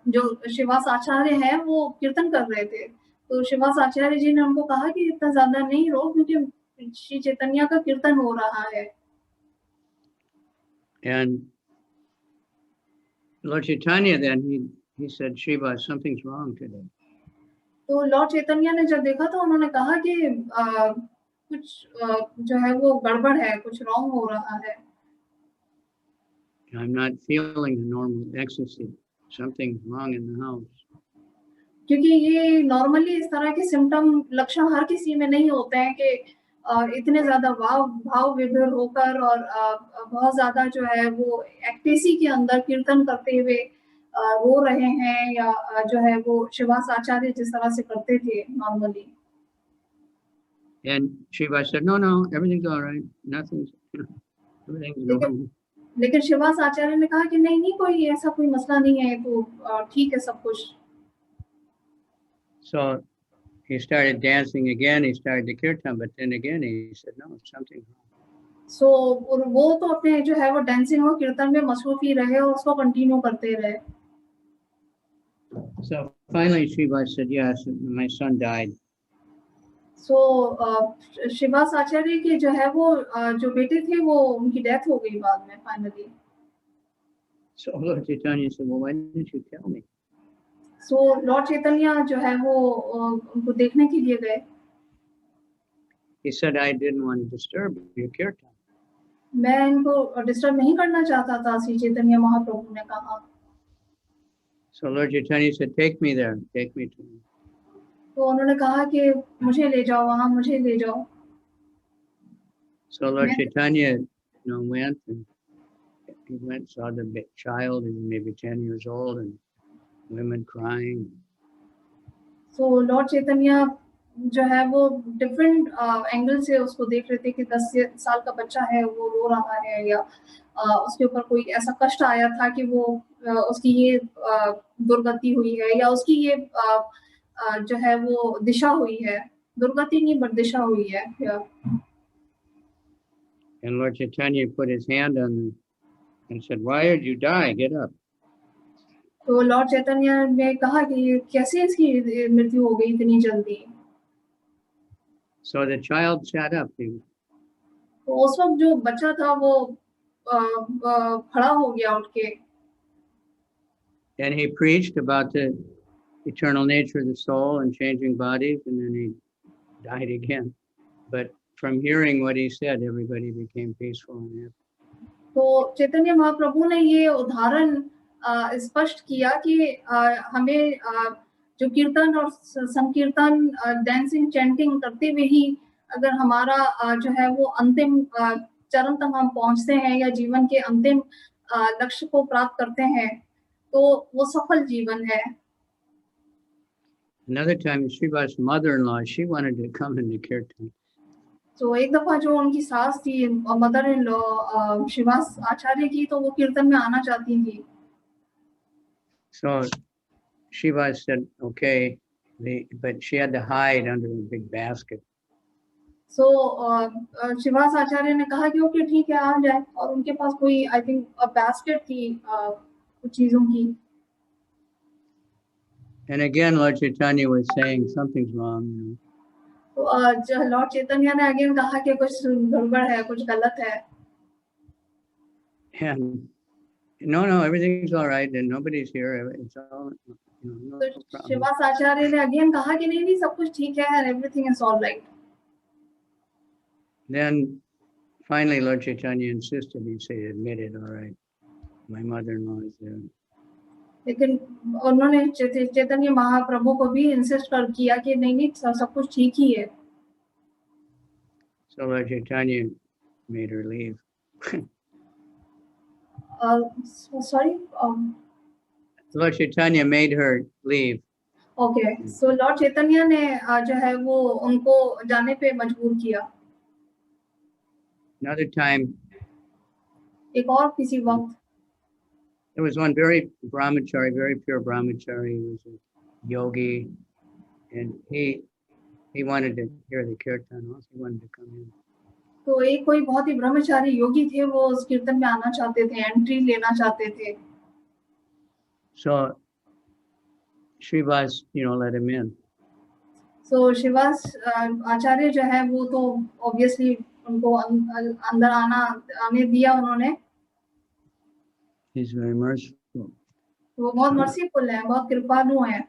जो श्रीवास आचार्य हैं वो कीर्तन कर रहे थे. तो श्रीवास आचार्य जी ने उनको कहा कि इतना ज्यादा नहीं रो क्योंकि श्री चैतन्य का कीर्तन हो रहा है. And Lord Chaitanya then he said, Srivas, something's wrong today. तो लॉर्ड चैतन्य ने जब देखा तो उन्होंने कहा कि कुछ जो है वो गड़बड़ है, कुछ रॉन्ग हो रहा है. I'm not feeling the normal ecstasy. Something's wrong in the house. क्योंकि ये नॉर्मली इस तरह के सिम्टम लक्षण हर किसी में नहीं होते हैं कि इतने ज्यादा भाव विभोर होकर और बहुत ज्यादा जो है वो एक्टेसी के अंदर कीर्तन करते हुए रो रहे हैं, या जो है वो श्रीवास आचार्य जिस तरह से करते थे normally. And Srivas said, no, everything's all right. Everything's normal. लेकिन श्रीवास आचार्य ने कहा कि नहीं कोई ऐसा कोई मसला नहीं है, तो ठीक है सब कुछ. So he started dancing again. He started the kirtan, but then again he said, no, something's wrong. So वो तो अपने जो है वो डांसिंग और कीर्तन में मसरूफ ही रहे और उसको कंटिन्यू करते रहे. So finally Srivas said, yes, my son died. So Shrivas आचार्य के जो है वो जो बेटे थे वो उनकी डेथ हो गई बाद में finally. So Lord Chaitanya said, well, why didn't you tell me? So lord Chaitanya जो है वो उनको देखने के लिए गए. He said, I didn't want to disturb your kirtan. मैं इनको डिस्टर्ब नहीं करना चाहता था, श्री चैतन्य महाप्रभु ने कहा. So Lord Chaitanya said, take me there, take me to him. तो उन्होंने कहा कि मुझे ले जाओ वहाँ, मुझे ले जाओ. So Lord Chaitanya, went, and he went, saw the child, he was maybe 10 years old, and women crying. So lord Chaitanya जो है वो डिफरेंट एंगल से उसको देख रहे थे कि 10 साल का बच्चा है वो रो रहा है, या उसके ऊपर कोई ऐसा कष्ट आया था कि वो उसकी ये दुर्गति हुई है, या उसकी ये जो है वो दिशा हुई है, दुर्गति नहीं बट दिशा हुई है. And Lord Chaitanya put his hand on them and said, why did you die? Get up. तो लॉर्ड चैतन्य ने कहा कि कैसे इसकी मृत्यु हो गई इतनी जल्दी. So the child sat up. तो उस वक्त जो बच्चा था वो खड़ा हो गया उठ के. And he preached about the eternal nature of the soul and changing bodies, and then he died again. But from hearing what he said, everybody became peaceful and happy. तो चैतन्य महाप्रभु ने ये उदाहरण स्पष्ट किया कि हमें जो कीर्तन और संकीर्तन डांसिंग चैंटिंग करते हुए ही अगर हमारा जो है वो अंतिम चरण तक हम पहुंचते हैं या जीवन के अंतिम लक्ष्य को प्राप्त करते हैं तो वो सफल जीवन है. Another time, Srivas' mother-in-law, she wanted to come into kirtan. तो एक दफा जो उनकी सास थी, mother in law Shrivas Acharya की, तो वो कीर्तन में आना चाहती थी. So Shivas said, okay, but she had to hide under a big basket. सो शिवास आचार्य ने कहा कि ओके ठीक है आ जाए, और उनके पास कोई आई थिंक बास्केट थी कुछ चीजों की. And again, Lord Chaitanya was saying something's wrong. तो लॉर्ड चैतन्य ने अगेन कहा कि कुछ गड़बड़ है, कुछ गलत है. And no, everything's all right, and nobody's here. It's all, no तो problem. शिवास आचार्य ने अगेन कहा कि नहीं सब कुछ ठीक है, everything is all right. Then finally, Lord Chaitanya insisted. He said, "Admit it, all right. My mother-in-law is there." लेकिन उन्होंने चैतन्य महाप्रभु को भी इंसिस्ट कर किया कि नहीं सब कुछ ठीक ही है. So Lord Chaitanya made her leave. Sorry. Lord Chaitanya made her leave. Okay, so lord Chaitanya ने जो है वो उनको जाने पे मजबूर किया. Another time, एक और किसी वक्त there was one very brahmachari, very pure brahmachari. He was a yogi, and he wanted to hear the kirtan. Also, he wanted to come in. तो एक कोई बहुत ही ब्रह्मचारी योगी थे, वो उस कीर्तन में आना चाहते थे, एंट्री लेना चाहते थे. So Srivas, let him in. सो शिवास आचार्य जो है वो तो ऑब्वियसली उनको अंदर आने दिया उन्होंने. He's very merciful. वो बहुत मर्सीफुल है, बहुत कृपालु है.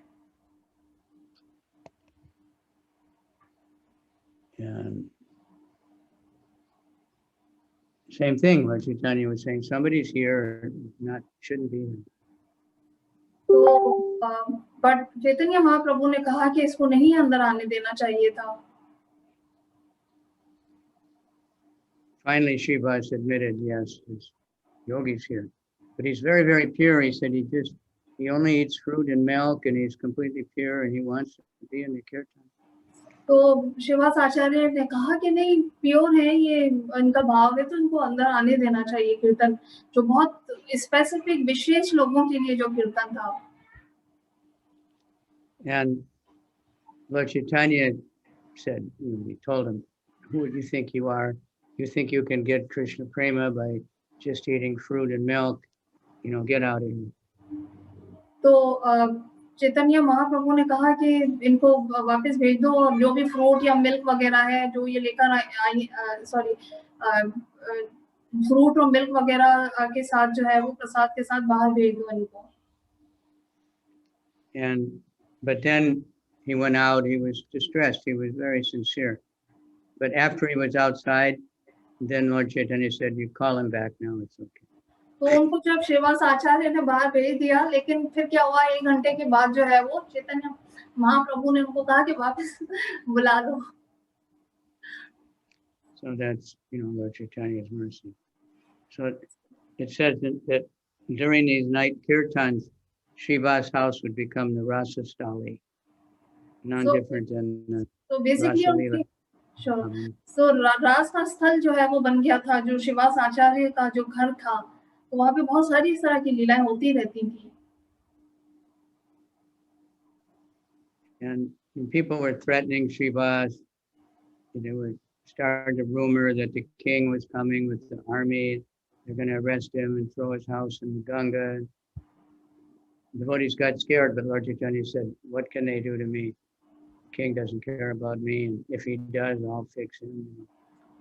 And same thing, Lord Chaitanya was saying, somebody's here, shouldn't be here. तो बट चैतन्य महाप्रभु ने कहा कि इसको नहीं अंदर आने देना चाहिए था. Finally, Srivas admitted, yes, this yogi's here, but he's very, very pure. He said he only eats fruit and milk, and he's completely pure, and he wants to be in the kirtan. तो शिवास आचार्य ने कहा कि नहीं pure है, ये इनका भाव है, तो इनको अंदर आने देना चाहिए कीर्तन, जो बहुत स्पेसिफिक विशेष लोगों के लिए जो कीर्तन था. And Lord Chaitanya said, he told him, who do you think you are? You think you can get Krishna Prema by just eating fruit and milk? Get out of here. तो चैतन्य महाप्रभु ने कहा कि इनको वापस भेज दो, और जो भी फ्रूट या मिल्क वगैरह है जो ये लेकर आई, सॉरी, फ्रूट और मिल्क वगैरह के साथ जो है वो प्रसाद के साथ बाहर भेज दो इनको. But then he went out. He was distressed. He was very sincere. But after he was outside, then Lord Chaitanya said, "You call him back now. It's okay." तो उनको जब शिवास आचार्य ने बाहर भेज दिया, लेकिन फिर क्या हुआ, 1 घंटे के बाद जो है वो चैतन्य महाप्रभु ने उनको कहा कि वापस बुला लो. So that's, Lord Chaitanya's mercy. So it says that during these night kirtans, Shiva's house would become the Rasa Stali, none different than तो बेसिकली Rasa Leela. सो रास का स्थल जो है वो बन गया था, जो शिवास आचार्य का जो घर था, तो वहाँ पे बहुत सारी इस तरह की लीलाएं होती रहती थी. And people were threatening Srivas. They were starting a rumor that the king was coming with the army. They're going to arrest him and throw his house in the Ganga. The devotees got scared, but Lord Chaitanya said, "What can they do to me? King doesn't care about me, and if he does, I'll fix him."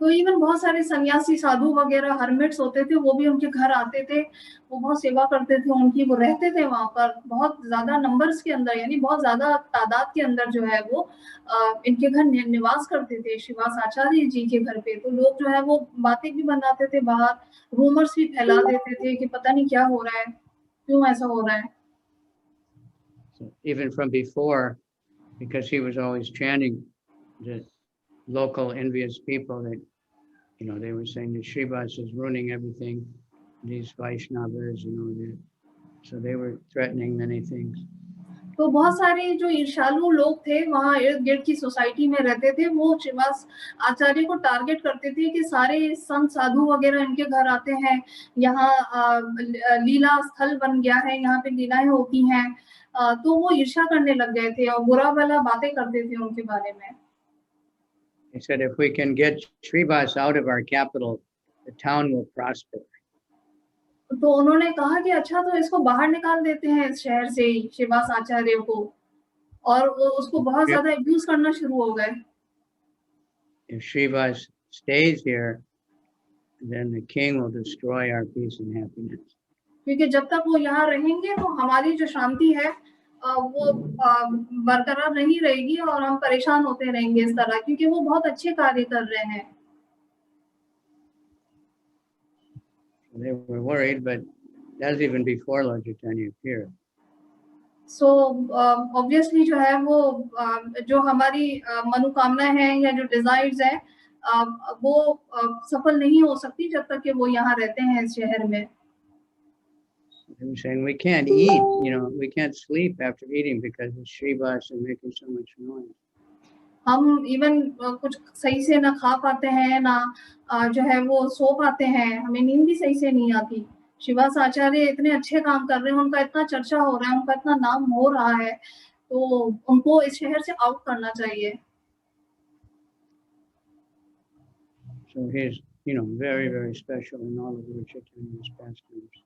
तो even बहुत सारे सन्यासी साधु वगैरह hermits होते थे, वो भी उनके घर आते थे, वो बहुत सेवा करते थे उनकी, वो रहते थे वहां पर बहुत ज्यादा नंबर्स के अंदर, यानी बहुत ज्यादा तादाद के अंदर जो है वो इनके घर निवास करते थे, शिवास आचार्य जी के घर पे. तो लोग जो है वो बातें भी बनाते थे बाहर, रूमर्स भी फैला देते थे कि पता नहीं क्या हो रहा है, क्यों ऐसा हो रहा है. So even from before, because he was always chanting, the local envious people that, they were saying that Srivas is ruining everything, these Vaishnavas, so they were threatening many things. तो बहुत सारे जो ईर्ष्यालु लोग थे वहाँ इर्द गिर्द की सोसाइटी में रहते थे, वो श्रीवास आचार्य को टारगेट करते थे कि सारे संत साधु वगैरह इनके घर आते हैं, यहाँ लीला स्थल बन गया है, यहाँ पे लीलाएं होती हैं। तो वो ईर्ष्या करने लग गए थे और बुरा भला बातें करते थे उनके बारे में। He said, if we can get Srivas out of our capital, the town will prosper. तो उन्होंने कहा कि अच्छा तो इसको बाहर निकाल देते हैं इस शहर से ही, श्रीवास आचार्य को, और वो उसको बहुत ज्यादा अब्यूज करना शुरू हो गए। If Srivas stays here, then the king will destroy our peace and happiness. क्योंकि जब तक वो यहाँ रहेंगे तो हमारी जो शांति है वो बरकरार नहीं रहेगी और हम परेशान होते रहेंगे इस तरह, क्योंकि वो बहुत अच्छे कार्य कर रहे हैं। They were worried, but that's even before Lord Chaitanya appeared. So obviously जो है वो जो हमारी मनोकामनाएं हैं या जो डिजायर्स है वो सफल नहीं हो सकती जब तक कि वो यहाँ रहते हैं इस शहर में। They were saying we can't eat, we can't sleep after eating because the Srivas are making so much noise. हम इवन कुछ सही से ना खा पाते हैं ना जो है वो सो पाते हैं, हमें नींद भी सही से नहीं आती। श्रीवास आचार्य इतने अच्छे काम कर रहे हैं, उनका इतना चर्चा हो रहा है, उनका इतना नाम हो रहा है, तो उनको इस शहर से आउट करना चाहिए। So he's, very, very special in all of Lord Chaitanya's pastimes.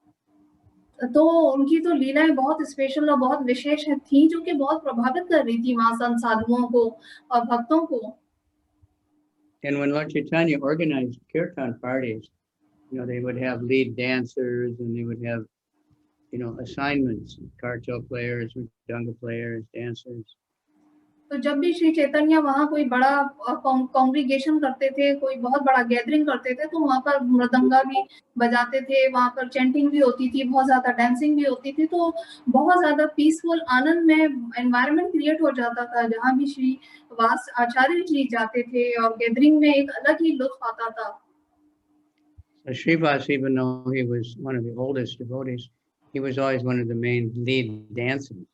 तो उनकी तो लीलाएं बहुत स्पेशल और बहुत विशेष थी, जो कि बहुत प्रभावित कर रही थी वहां संत साधुओं को और भक्तों को। And when Lord Chaitanya organized kirtan parties, they would have lead dancers and they would have, assignments, kartal players, mridanga players, dancers. तो जब भी श्री चैतन्य वहाँ कोई बड़ा कॉन्ग्रीगेशन करते थे, कोई बहुत बड़ा गैदरिंग करते थे, तो वहाँ पर मृदंगा भी बजाते थे, वहाँ पर चैंटिंग भी होती थी, बहुत ज्यादा डांसिंग भी होती थी, तो बहुत ज्यादा पीसफुल आनंद में एनवायरनमेंट क्रिएट हो जाता था जहाँ भी श्री वास आचार्य जी जाते थे, और गैदरिंग में एक अलग ही लुत्फ आता था। So Srivas, even though he was one of the oldest devotees, he was always one of the main lead dancers.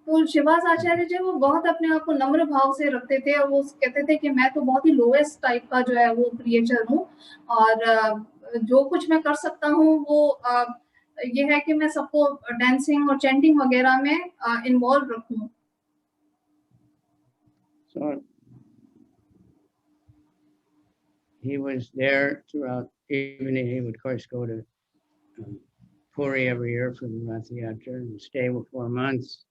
तो श्रीवास आचार्य जी वो बहुत अपने आप को नम्र भाव से रखते थे, और वो कहते थे कि मैं तो बहुत ही लोएस्ट टाइप का जो है वो क्रिएचर हूँ, और जो कुछ मैं कर सकता हूँ वो ये है कि मैं सबको डांसिंग और चैंटिंग वगैरह में इन्वॉल्व रखूं। So he was there throughout. Even he would, of course, go to Puri every year for the Rath Yatra and stay for 4 months.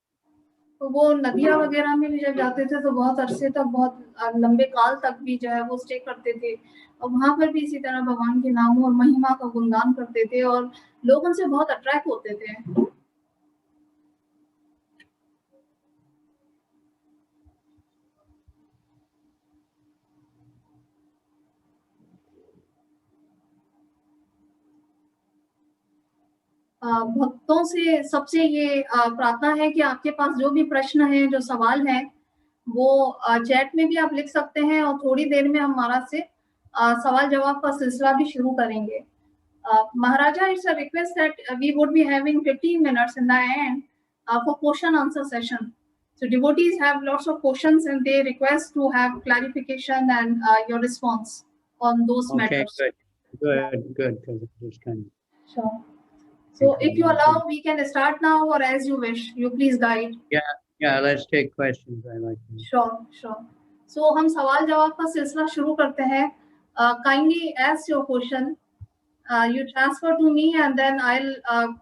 तो वो नदियाँ वगैरह में भी जब जाते थे तो बहुत अरसे तक, बहुत लंबे काल तक भी जो है वो स्टे करते थे, और वहां पर भी इसी तरह भगवान के नामों और महिमा का गुणगान करते थे, और लोग उनसे बहुत अट्रैक्ट होते थे। भक्तों से सबसे ये प्रार्थना है कि आपके पास जो भी प्रश्न है, जो सवाल है, वो चैट में भी आप लिख सकते हैं, और थोड़ी देर में हम महाराज से सवाल जवाब का सिलसिला भी शुरू करेंगे। Maharaja, it's a request that we would be having 15 minutes in the end for question answer session. So devotees have lots of questions and they request to have clarification and your response on those matters. Okay, good. Because it was kind of. Sure. So if you allow, we can start now, or as you wish. You please guide. Yeah. Let's take questions. I like that. Sure. So हम सवाल जवाब का सिलसिला शुरू करते हैं. Kindly ask your question. You transfer to me and then I'll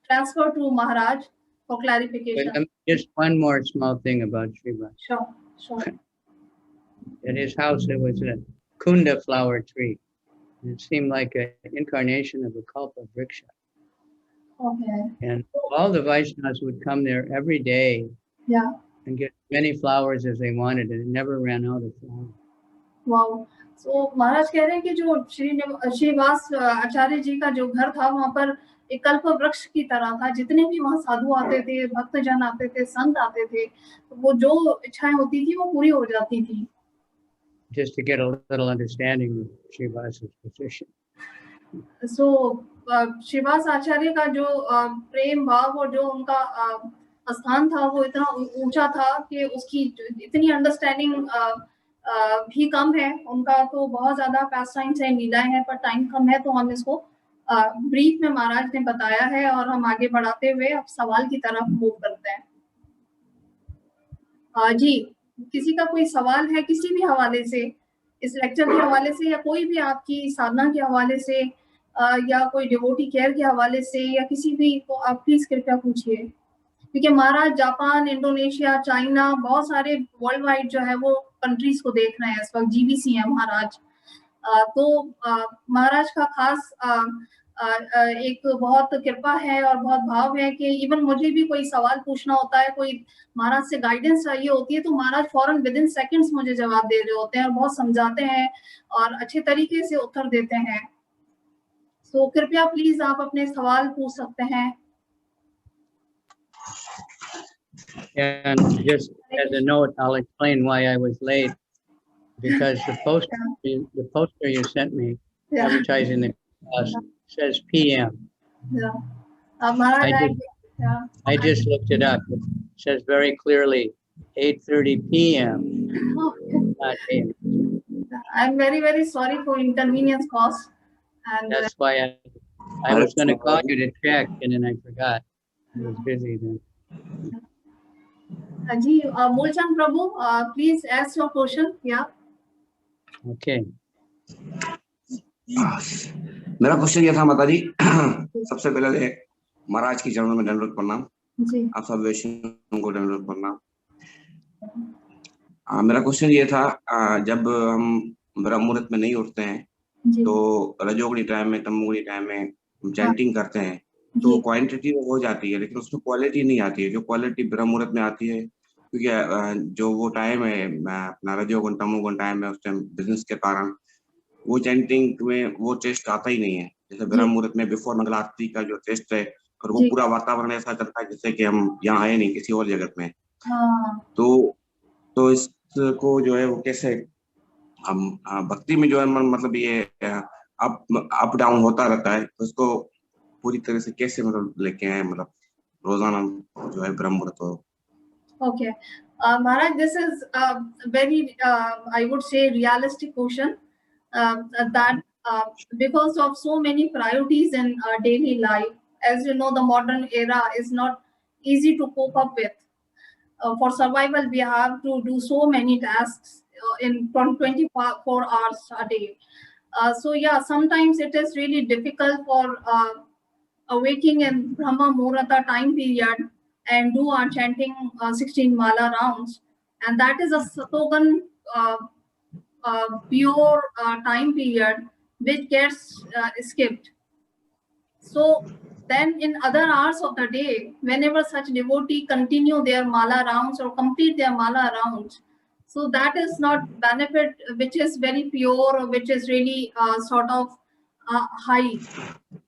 transfer to Maharaj for clarification. But just one more small thing about Srivas. Sure. At his house, there was a kunda flower tree. It seemed like an incarnation of a kalpa vriksha. Okay. And all the Vaishnavas would come there every day. Yeah. And get many flowers as they wanted, and it never ran out of flowers. Wow. So महाराज कह रहे हैं कि जो श्रीवास आचार्य जी का जो घर था वहाँ पर एक कल्प वृक्ष की तरह था, जितने भी वहाँ साधु आते थे, भक्तजन आते थे, संत आते थे, वो जो इच्छाएं होती थी वो पूरी हो जाती थी। Just to get a little understanding of Srivas's position. So Shrivas आचार्य का जो प्रेम भाव और जो उनका स्थान था वो इतना ऊंचा था कि उसकी इतनी अंडरस्टैंडिंग भी कम है। उनका तो बहुत ज्यादा पैस्टाइम्स है, लीलाएं हैं, पर टाइम कम है, तो हम इसको ब्रीफ में महाराज ने बताया है और हम आगे बढ़ाते हुए अब सवाल की तरफ मूव करते हैं। जी, किसी का कोई सवाल है किसी भी हवाले से, इस लेक्चर के हवाले से या कोई भी आपकी साधना के हवाले से या कोई डिवोटी केयर के हवाले से या किसी भी, तो आप प्लीज कृपया पूछिए, क्योंकि महाराज जापान, इंडोनेशिया, चाइना, बहुत सारे वर्ल्ड वाइड जो है वो कंट्रीज को देख रहे हैं इस वक्त, जीबीसी है महाराज। तो महाराज का खास एक बहुत कृपा है और बहुत भाव है कि इवन मुझे भी कोई सवाल पूछना होता है, कोई महाराज से गाइडेंस चाहिए होती है, तो महाराज फौरन विद इन सेकंड्स मुझे जवाब दे रहे होते हैं और बहुत समझाते हैं और अच्छे तरीके से उत्तर देते हैं। तो कृपया प्लीज आप अपने सवाल पूछ सकते हैं। And just as a note, I'll explain why I was late. Because the poster you sent me advertising the class says PM. Yeah. Maharaj, I just looked it up. It says very clearly 8:30 PM. Not AM. I'm very, very sorry for inconvenience caused. And that's why I was going to call you to check, and then I forgot. I was busy then. जी, Mulchand Prabhu, please ask your question. Yeah. Okay. मेरा question ये था माता जी, सबसे पहले महाराज की चरणों में दंडवत प्रणाम, आप सब वैष्णव को दंडवत प्रणाम। मेरा क्वेश्चन ये था, जब हम ब्रह्म मुहूर्त में नहीं उठते हैं तो रजोगुणी टाइम में, तमोगुणी टाइम में हम चैंटिंग करते हैं, तो क्वांटिटी हो जाती है लेकिन उसमें क्वालिटी नहीं आती है। जो क्वालिटी ब्रह्म मुहूर्त में आती है, क्योंकि जो वो टाइम है अपना रजोगुण तमोगुण टाइम है, उस टाइम बिजनेस के कारण वो चैंटिंग में वो टेस्ट आता ही नहीं है। जैसे ब्रह्म मुहूर्त में बिफोर मंगल आरती का जो टेस्ट है, और वो पूरा वातावरण ऐसा चलता है जैसे कि हम यहाँ आए नहीं किसी और जगत में। तो इसको जो है वो कैसे हम भक्ति में जो है मतलब ये अप डाउन होता रहता है, तो उसको पूरी तरह से कैसे मतलब लेके आए, मतलब रोजाना जो है ब्रह्म मुहूर्त हो। Okay, Maharaj, this is a very, I would say, realistic question. That because of so many priorities in our daily life, as you know, the modern era is not easy to cope up with. For survival, we have to do so many tasks in 24 hours a day. So yeah, sometimes it is really difficult for awaking in Brahma Muhurta time period and do our chanting 16 mala rounds, and that is a Satogan pure time period which gets skipped. So then in other hours of the day, whenever such devotee continue their mala rounds or complete their mala rounds, so that is not benefit which is very pure or which is really sort of high.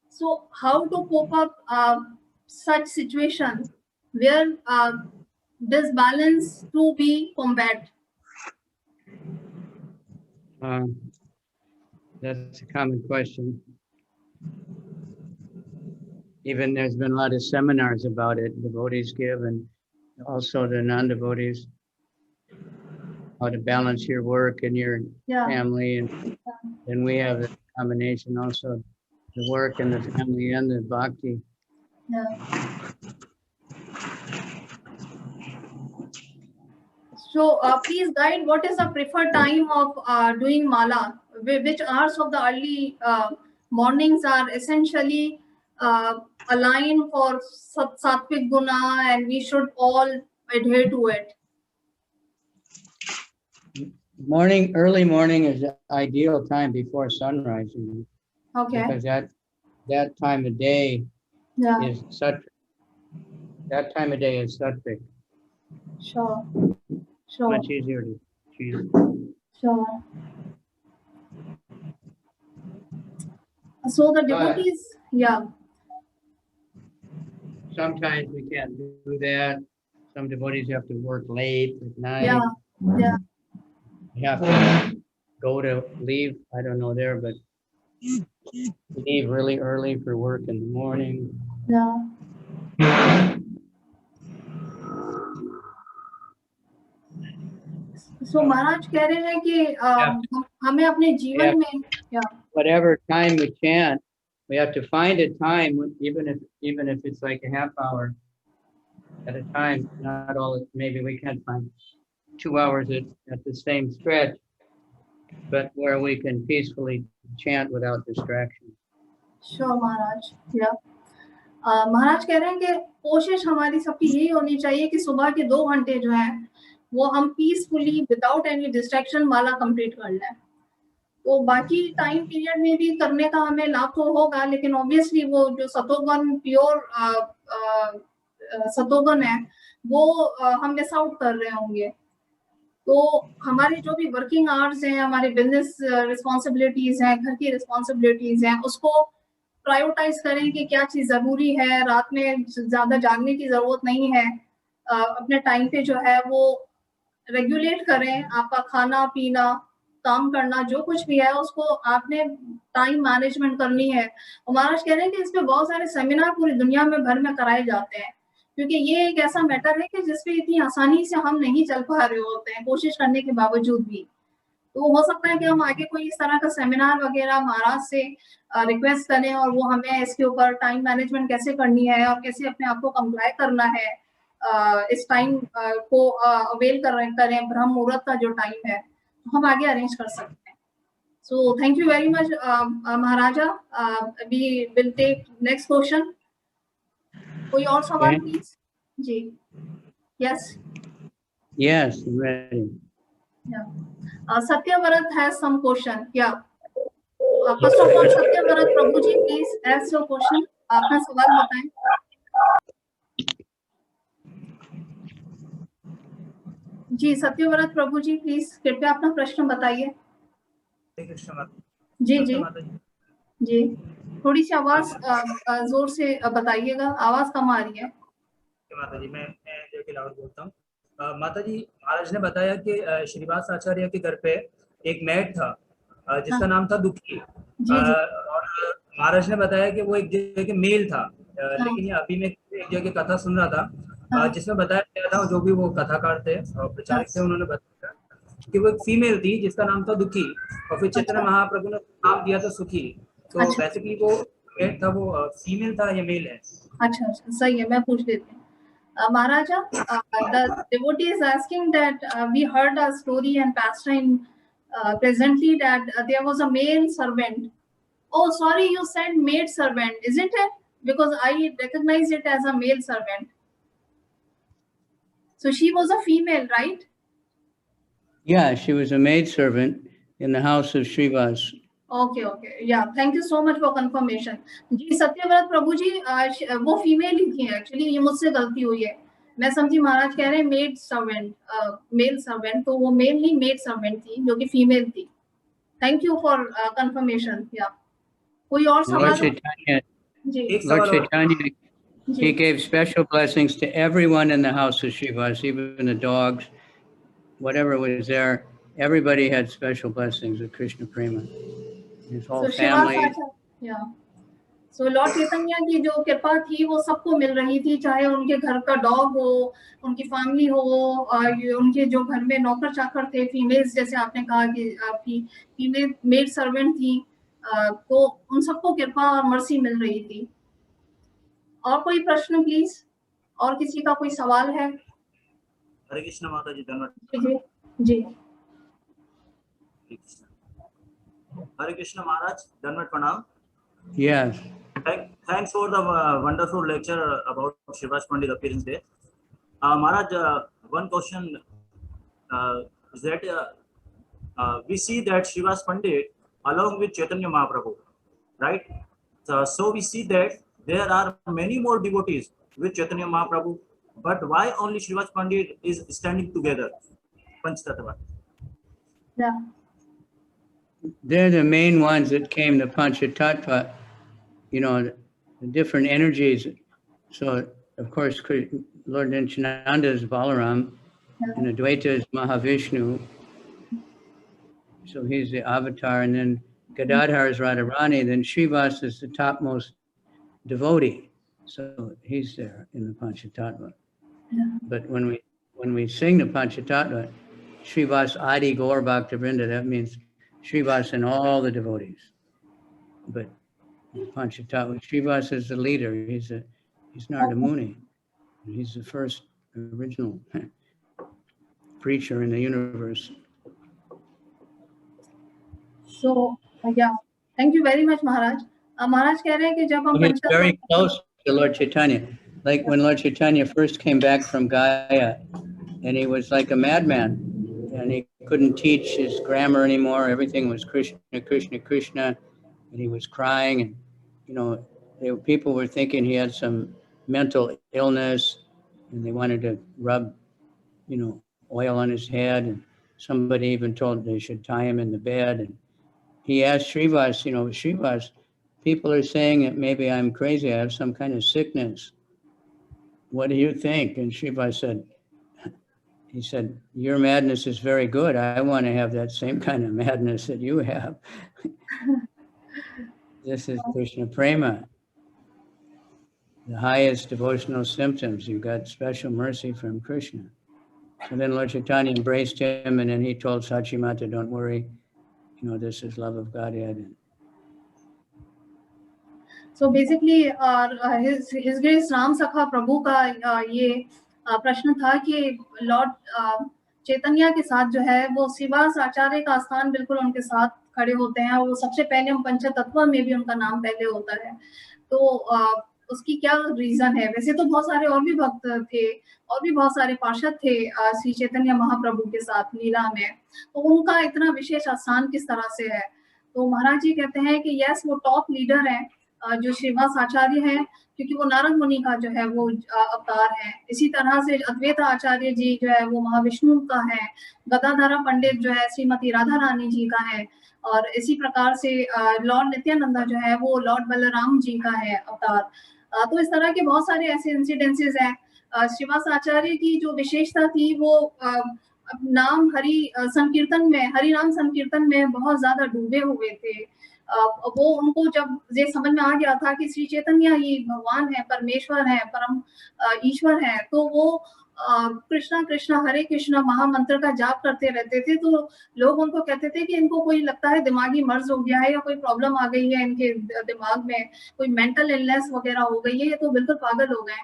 So how to cope up such situation where this balance to be combat? That's a common question. Even there's been a lot of seminars about it, devotees give, and also the non-devotees, how to balance your work and your family. And then we have the combination also, the work and the family and the bhakti. So please guide, what is the preferred time of doing mala? Which hours of the early mornings are essentially aligned for sattvic guna, and we should all adhere to it? Early morning is the ideal time before sunrise. Okay. Because that time of day is sattvic. That time of day is sattvic. Sure. Sure. Much easier to choose. Sure. So the devotees, Sometimes we can't do that. Some devotees have to work late at night. Yeah. You have to leave, I don't know there, but leave really early for work in the morning. Yeah. So महाराज कह रहे हैं कि हमें अपने जीवन में whatever time we chant, we have to find a time, even if it's like a half hour at a time. Not all. Maybe we can find 2 hours at the same stretch, but where we can peacefully chant without distraction. Sure, Maharaj. Yeah. महाराज कह रहे हैं कि कोशिश हमारी सबकी यही होनी चाहिए कि सुबह के 2 घंटे जो हैं वो हम पीसफुली विदाउट एनी डिस्ट्रैक्शन वाला कंप्लीट कर लें. तो बाकी टाइम पीरियड में भी करने का हमें लाभ तो होगा, लेकिन ऑब्वियसली वो जो सतोगुण प्योर सतोगुण है वो हम मिस आउट कर रहे होंगे. तो हमारे जो भी वर्किंग आवर्स हैं, हमारे बिजनेस रिस्पॉन्सिबिलिटीज हैं, घर की रिस्पॉन्सिबिलिटीज हैं, उसको प्रायोरिटाइज करें कि क्या चीज जरूरी है. रात में ज्यादा जागने की जरूरत नहीं है. अपने टाइम पे जो है वो रेगुलेट करें. आपका खाना पीना, काम करना, जो कुछ भी है उसको आपने टाइम मैनेजमेंट करनी है. और महाराज कह रहे हैं कि इस पे बहुत सारे सेमिनार पूरी दुनिया में भर में कराए जाते हैं, क्योंकि ये एक ऐसा मैटर है कि जिसपे इतनी आसानी से हम नहीं चल पा रहे होते हैं कोशिश करने के बावजूद भी. तो हो सकता है कि हम आगे कोई इस तरह का सेमिनार वगैरह महाराज से रिक्वेस्ट करें और वो हमें इसके ऊपर टाइम मैनेजमेंट कैसे करनी है और कैसे अपने आप को कंप्लाई करना है, इस टाइम को अवेल करें ब्रह्म मुहूर्त का जो टाइम है, तो हम आगे अरेंज कर सकते हैं. So thank you very much Maharaja. We will take next question. कोई और सवाल प्लीज? जी. Yes. Yes, ready. Satyavrat has some question. Yeah. First of all, Satyavrat Prabhu ji, please ask your question. अपना सवाल बताएं. जी सत्यव्रत प्रभु जी, प्लीज कृपया अपना प्रश्न बताइए. जी जी जी. थोड़ी सी आवाज जोर से बताइएगा, आवाज कम आ रही है. माता जी, मैं जो कि लाहौर बोलता हूँ. माता जी, महाराज ने बताया कि श्रीवास आचार्य के घर पे एक मेड था जिसका नाम था दुखी. और महाराज ने बताया कि वो एक जगह के मेल था. लेकिन ये अभी मैं एक जगह कथा सुन रहा था जिसमें बताया गया था, जो भी वो कथाकार थे और प्रचारक थे, उन्होंने बताया कि वो एक फीमेल थी जिसका नाम था दुखी, और फिर चैतन्य महाप्रभु ने नाम दिया था सुखी. तो बेसिकली वो मेड था, वो फीमेल था या मेल है? अच्छा, सही है, मैं पूछ लेती हूँ. Maharaja, the devotee is asking that we heard a story and pastime presently that there was a male servant. Oh, sorry, you said maid servant, isn't it? Because I recognize it as a male servant. So she was a female, right? Yeah, she was a maid servant in the house of Srivas. Okay. Yeah, thank you so much for confirmation. जी सत्यव्रत प्रभु जी, वो female ही थी actually. ये मुझसे गलती हुई है. मैं समझी महाराज कह रहे हैं मेड सर्वेंट, मेल सर्वेंट, तो वो मेल नहीं मेड सर्वेंट थी जो कि फीमेल थी. Thank you for confirmation. या कोई और सवाल? Lord Chaitanya, he gave special blessings to everyone in the house of Srivas, even the dogs, whatever was there. Everybody had special blessings of Krishna Prema. His whole family. Yeah. So Lord Chaitanya की जो कृपा थी वो सबको मिल रही थी, चाहे उनके घर का डॉग हो, उनकी फैमिली हो, उनके जो घर में नौकर चाकर थे, फीमेल्स, जैसे आपने कहा कि आपकी फीमेल मेड सर्वेंट थी, तो उन सबको कृपा और मर्सी मिल रही थी. और कोई प्रश्न प्लीज? और किसी का कोई सवाल है? हरे कृष्ण माता जी, धन्यवाद. जी जी. हरे कृष्ण महाराज, धन्यवाद, प्रणाम. Yes. Thanks for the wonderful lecture about Srivas Pandit appearance day. Maharaj, one question is that we see that Srivas Pandit along with Chaitanya Mahaprabhu, right? So we see that there are many more devotees with Chaitanya Mahaprabhu, but why only Srivas Pandit is standing together? Panchatattva. Yeah. They're the main ones that came to Panchatattva, the different energies. So, of course, Lord Nityananda is Balaram, and Advaita is Mahavishnu. So he's the avatar, and then Gadadhar is Radharani, then Srivas is the topmost devotee. So he's there in the Panchatattva. Yeah. But when we sing the Panchatattva, Srivas Adi Gaur Bhaktivinoda, that means Srivas and all the devotees. But Panchatattva, Srivas is the leader. He's Narada Muni. He's the first original preacher in the universe. So yeah, thank you very much, Maharaj. Maharaj कह रहे हैं कि जब हम He's very close to Lord Chaitanya. Like when Lord Chaitanya first came back from Gaya, and he was like a madman, and he couldn't teach his grammar anymore. Everything was Krishna, Krishna, Krishna, and he was crying. And people were thinking he had some mental illness, and they wanted to rub, oil on his head. And somebody even told they should tie him in the bed. And he asked Srivas, Srivas, people are saying that maybe I'm crazy. I have some kind of sickness. What do you think? And Srivas said, your madness is very good. I want to have that same kind of madness that you have. This is Krishna Prema. The highest devotional symptoms. You got special mercy from Krishna. And then Lord Chaitanya embraced him, and then he told Sachimata, don't worry, this is love of Godhead. So basically, his Grace Ram Sakha Prabhu का ये प्रश्न था कि Lord चैतन्य के साथ जो है वो श्रीवास आचार्य का स्थान बिल्कुल उनके साथ खड़े होते हैं, और वो सबसे पहले पंचतत्व में भी उनका नाम पहले होता है. तो उसकी क्या रीजन है? वैसे तो बहुत सारे और भी भक्त थे और भी बहुत सारे पार्षद थे श्री चैतन्य महाप्रभु के साथ लीला में, तो उनका इतना विशेष स्थान किस तरह से है? तो महाराज जी कहते हैं कि यस, वो टॉप लीडर है जो श्रीवास आचार्य हैं, क्योंकि वो नारद मुनि का जो है वो अवतार है. इसी तरह से अद्वैत आचार्य जी जो है वो महाविष्णु का है, गदाधरा पंडित जो है श्रीमती राधा रानी जी का है, और इसी प्रकार से लॉर्ड नित्यानंदा जो है वो लॉर्ड बलराम जी का है अवतार. तो इस तरह के बहुत सारे ऐसे इंसिडेंसेस हैं. श्रीवास आचार्य की जो विशेषता थी वो नाम हरि नाम संकीर्तन में बहुत ज्यादा डूबे हुए थे. वो उनको जब ये समझ में आ गया था कि श्री चैतन्य ही भगवान है, परमेश्वर है, परम ईश्वर है, तो वो कृष्णा कृष्णा हरे कृष्णा महामंत्र का जाप करते रहते थे. तो लोग उनको कहते थे कि इनको कोई लगता है दिमागी मर्ज हो गया है या कोई प्रॉब्लम आ गई है इनके दिमाग में, कोई मेंटल इलनेस वगैरह हो गई है, ये तो बिल्कुल पागल हो गए.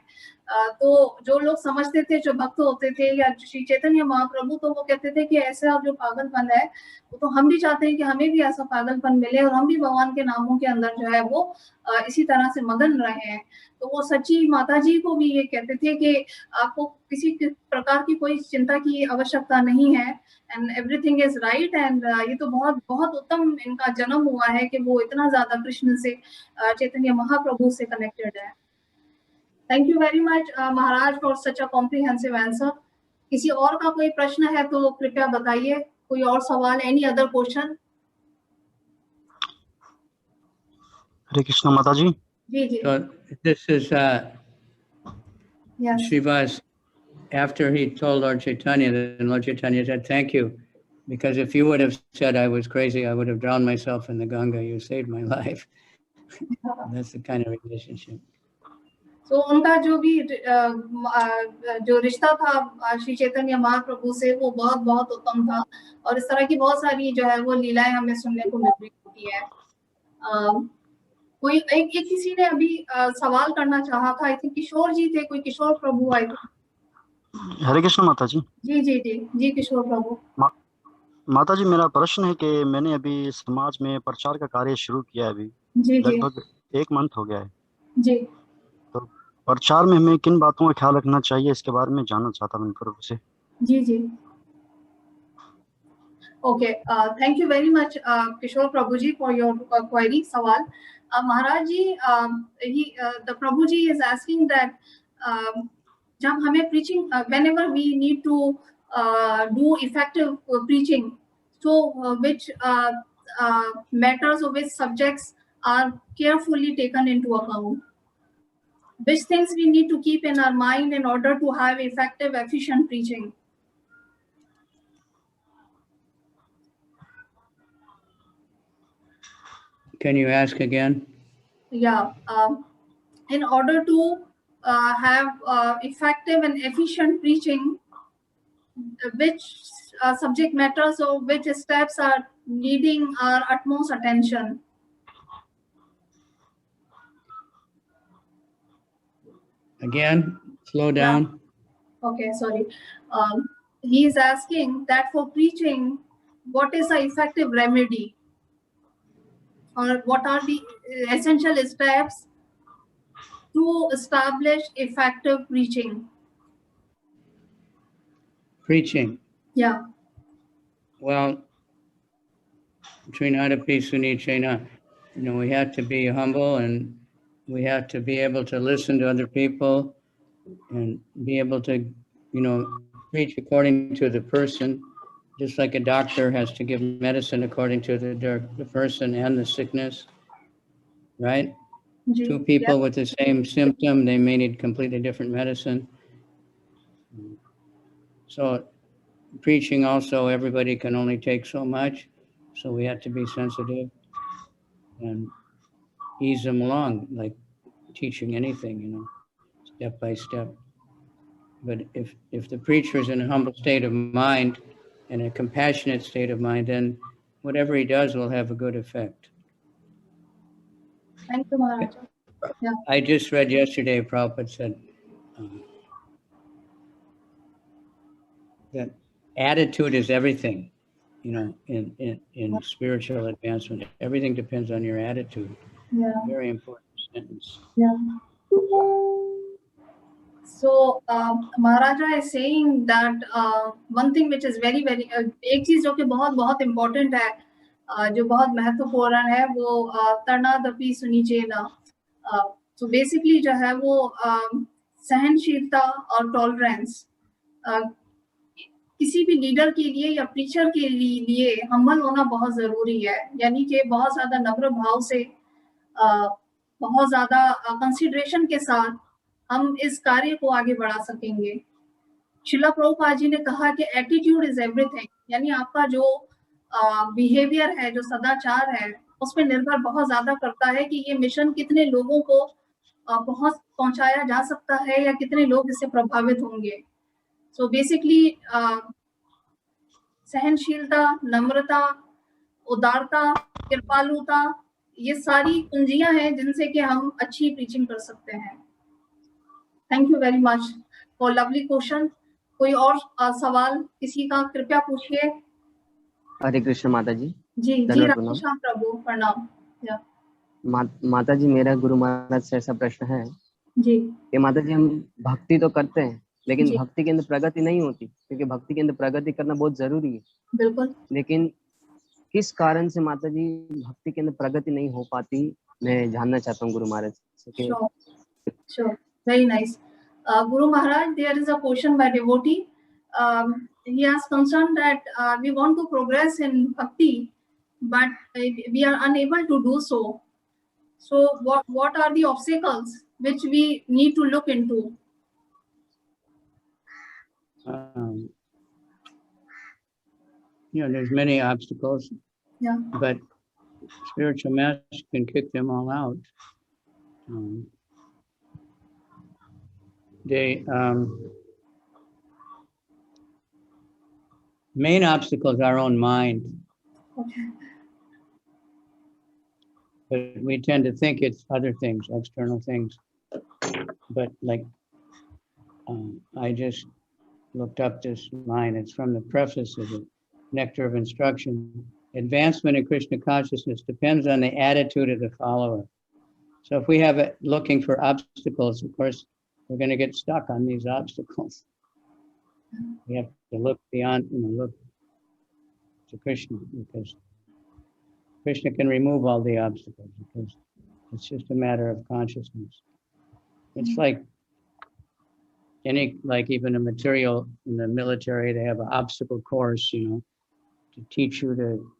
तो जो लोग समझते थे, जो भक्त होते थे या श्री चैतन्य महाप्रभु, तो वो कहते थे कि ऐसा जो पागलपन है वो तो हम भी चाहते हैं कि हमें भी ऐसा पागलपन मिले और हम भी भगवान के नामों के अंदर जो है वो इसी तरह से मगन रहे हैं. तो वो सच्ची माता जी को भी ये कहते थे कि आपको किसी प्रकार की कोई चिंता की आवश्यकता नहीं है, and everything is right. And ये तो बहुत बहुत उत्तम इनका जन्म हुआ है कि वो इतना ज्यादा कृष्ण से चैतन्य महाप्रभु से कनेक्टेड है. Thank you very much Maharaj for such a comprehensive answer. किसी और का कोई प्रश्न है तो कृपया बताइए. कोई और सवाल, एनी अदर क्वेश्चन? हरे कृष्ण माता जी. जी जी. So this is Yes. Srivas. After he told Lord Chaitanya, then Lord Chaitanya said, thank you, because if you would have said I was crazy, I would have drowned myself in the Ganga. You saved my life. That's the kind of relationship. So उनका जो भी जो रिश्ता था श्री चैतन्य महाप्रभु से वो बहुत बहुत उत्तम था, और इस तरह की बहुत सारी जो है वो लीलाएं हमें सुनने को मिल रही होती है. कोई एक किसी ने अभी सवाल करना चाहा था. आई थिंक किशोर जी थे, कोई किशोर प्रभु आए थे. हरे कृष्ण माता जी. जी जी जी जी किशोर प्रभु. माता जी, मेरा प्रश्न है कि मैंने अभी समाज में प्रचार का कार्य शुरू किया है. अभी जी जी लगभग 1 मंथ हो गया है. जी. तो प्रचार में हमें किन बातों का ख्याल रखना चाहिए, इसके बारे में जानना चाहता हूं प्रभु से. जी जी. Okay, thank you very much Kishore Prabhu ji for your query, सवाल. Maharaj ji, the Prabhu ji is asking that जब हमें preaching, whenever we need to do effective preaching, so which matters or which subjects are carefully taken into account, which things we need to keep in our mind in order to have effective, efficient preaching. Can you ask again? Yeah, in order to have effective and efficient preaching, which subject matters or which steps are needing our utmost attention? Again, slow down. Okay, sorry. He is asking that for preaching, what is the effective remedy? Or what are the essential steps to establish effective preaching? Preaching. Yeah. Well, Trinadapi Sunichena, we have to be humble, and we have to be able to listen to other people and be able to, preach according to the person, just like a doctor has to give medicine according to the person and the sickness, right? Two people with the same symptom, they may need completely different medicine. So preaching also, everybody can only take so much, so we have to be sensitive and ease them along, like teaching anything, step by step. But if the preacher is in a humble state of mind and a compassionate state of mind, then whatever he does will have a good effect. Thank you, Maharaj. Yeah. I just read yesterday, Prabhupada said that attitude is everything, in spiritual advancement. Everything depends on your attitude. Yeah. Very important sentence. Yeah. So Maharaja is saying that one thing which is very very एक चीज जो कि बहुत बहुत important है, जो बहुत महत्वपूर्ण है, वो तनादपि सुनिचेना. So basically जो है वो सहनशीलता और टॉलरेंस किसी भी लीडर के लिए या प्रीचर के लिए हम्बल होना बहुत जरूरी है, यानी कि बहुत ज्यादा नम्र भाव से बहुत ज्यादा कंसिडरेशन के साथ हम इस कार्य को आगे बढ़ा सकेंगे. शिला प्रभुपाद जी ने कहा कि एटीट्यूड इज एवरीथिंग, यानी आपका जो बिहेवियर है, जो सदाचार है, उस पर निर्भर बहुत ज्यादा करता है कि ये मिशन कितने लोगों को पहुंचाया जा सकता है या कितने लोग इससे प्रभावित होंगे. सो बेसिकली सहनशीलता, नम्रता, उदारता, कृपालुता, ये सारी कुंजियां हैं जिनसे कि हम अच्छी प्रीचिंग कर सकते हैं. Thank you very much for lovely question. कोई और सवाल किसी का कृपया पूछिए. हरे कृष्ण माता जी. जी जी राधेश्याम प्रभु प्रणाम. माता जी, मेरा गुरु महाराज से ऐसा प्रश्न है जी कि माता जी हम भक्ति तो करते हैं, लेकिन भक्ति के अंदर प्रगति नहीं होती, क्योंकि भक्ति के अंदर प्रगति करना बहुत जरूरी है. बिल्कुल. लेकिन किस कारण से माता जी भक्ति के अंदर प्रगति नहीं हो पाती, मैं जानना चाहता हूँ गुरु महाराज से. Sure. Very nice. Guru Maharaj, there is a question by devotee. He has concerned that we want to progress in bhakti, but we are unable to do so. So what are the obstacles which we need to look into? There's many obstacles. Yeah. But spiritual master can kick them all out. The main obstacle is our own mind. Okay. But we tend to think it's other things, external things. But like, I just looked up this line. It's from the preface of the Nectar of Instruction. Advancement in Krishna consciousness depends on the attitude of the follower. So if we have it looking for obstacles, of course, we're going to get stuck on these obstacles. We have to look beyond, look to Krishna, because Krishna can remove all the obstacles, because it's just a matter of consciousness. It's like even a material in the military, they have an obstacle course, to teach you to